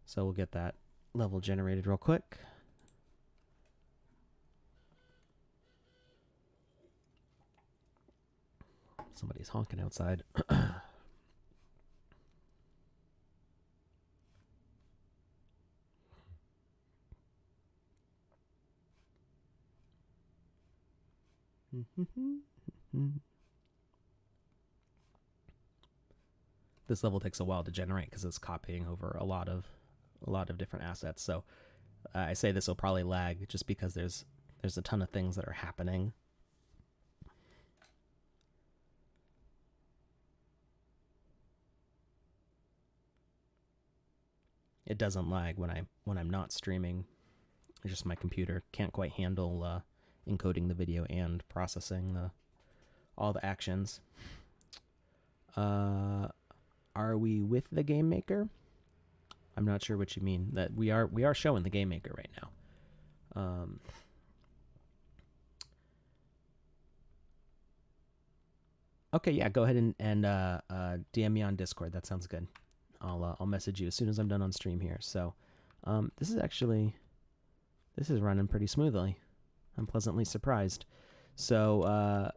So we'll get that level generated real quick. Somebody's honking outside. This level takes a while to generate because it's copying over a lot of different assets. So I say this will probably lag just because there's a ton of things that are happening. it doesn't lag when I'm not streaming. It's just my computer can't quite handle encoding the video and processing all the actions. Are we with the game maker? I'm not sure what you mean. That we are showing the game maker right now. Okay, yeah, go ahead and DM me on Discord. That sounds good. I'll message you as soon as I'm done on stream here. So, this is running pretty smoothly. I'm pleasantly surprised. So,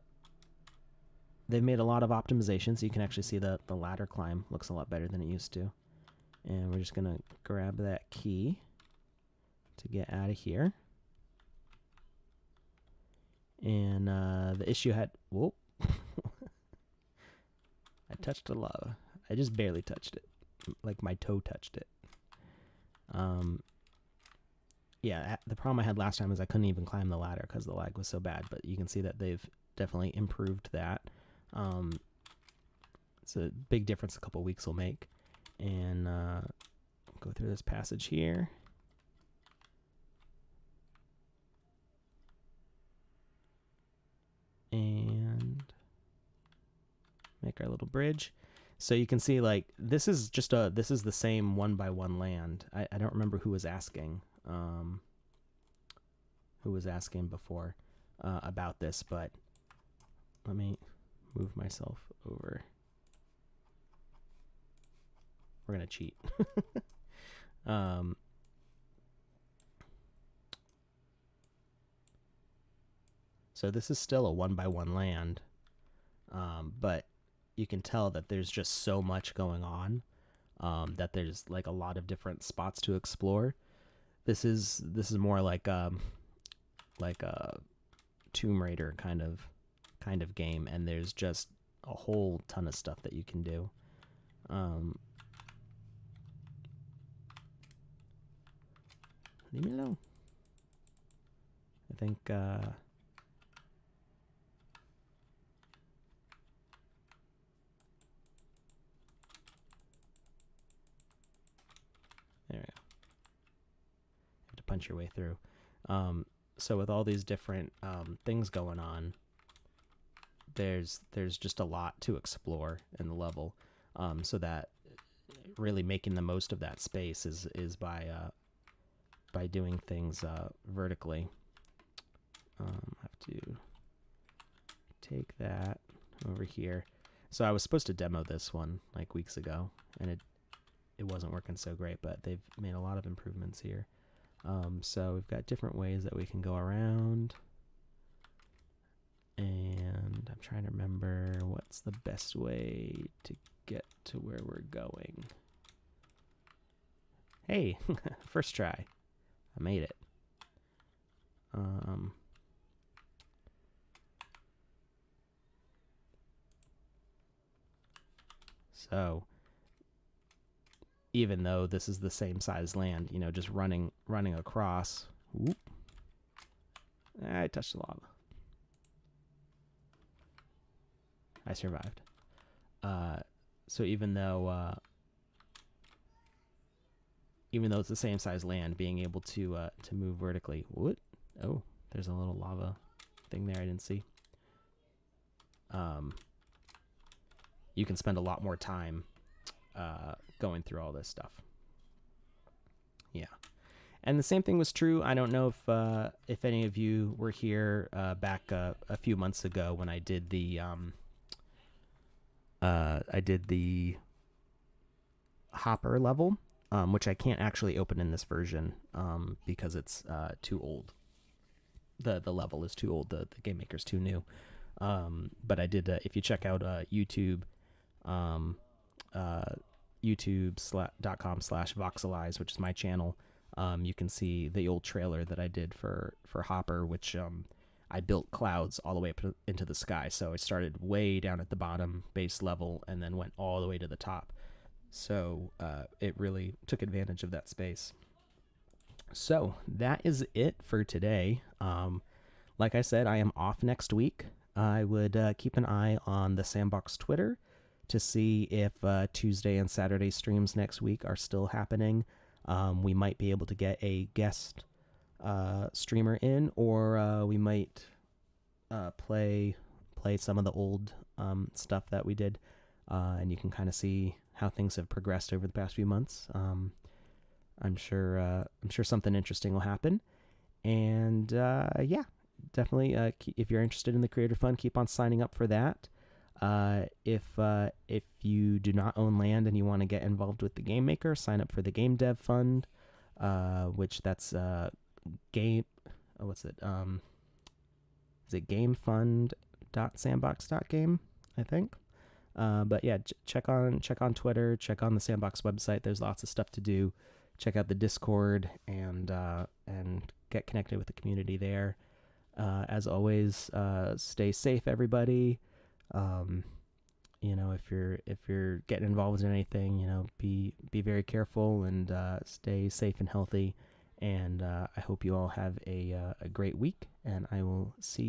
they've made a lot of optimizations. So you can actually see the ladder climb looks a lot better than it used to. And we're just gonna grab that key to get out of here. And the issue had, whoa. I touched the lava. I just barely touched it. Like my toe touched it. Yeah, the problem I had last time is I couldn't even climb the ladder because the lag was so bad. But you can see that they've definitely improved that. It's a big difference a couple weeks will make. And go through this passage here. And make our little bridge. So you can see, like, this is the same 1x1 land. I don't remember who was asking before about this, but let me move myself over. We're gonna cheat. So this is still a 1x1 land, but you can tell that there's just so much going on, that there's like a lot of different spots to explore. This is more like a Tomb Raider kind of game, and there's just a whole ton of stuff that you can do. Leave me alone. I think there we go. You have to punch your way through. So with all these different things going on, there's just a lot to explore in the level. So that really making the most of that space is by doing things vertically. Have to take that over here. So I was supposed to demo this one like weeks ago, and it wasn't working so great, but they've made a lot of improvements here. So we've got different ways that we can go around, and I'm trying to remember what's the best way to get to where we're going. Hey, first try. I made it. So even though this is the same size land, you know, just running across. Whoop. I touched the lava. I survived. So even though it's the same size land, being able to move vertically. What? Oh, there's a little lava thing there I didn't see. You can spend a lot more time going through all this stuff. Yeah. And the same thing was true. I don't know if any of you were here back a few months ago when I did the hopper level, which I can't actually open in this version because it's too old. The level is too old. The game maker's too new. But I did. If you check out YouTube, youtube.com/voxelize, which is my channel, you can see the old trailer that I did for Hopper, which I built clouds all the way up into the sky. So I started way down at the bottom base level and then went all the way to the top. So it really took advantage of that space. So that is it for today. Like I said, I am off next week. I would keep an eye on the Sandbox Twitter to see if Tuesday and Saturday streams next week are still happening. We might be able to get a guest streamer in, or we might play some of the old stuff that we did, and you can kind of see how things have progressed over the past few months. I'm sure something interesting will happen, and yeah, definitely. If you're interested in the Creator Fund, keep on signing up for that. If you do not own land and you want to get involved with the Game Maker, sign up for the Game Dev Fund, which that's game. What's it? Is it gamefund.sandbox.game? I think. But yeah, check on Twitter, check on the Sandbox website. There's lots of stuff to do. Check out the Discord and get connected with the community there. As always, stay safe, everybody. If you're getting involved in anything, be very careful and stay safe and healthy. And I hope you all have a great week. And I will see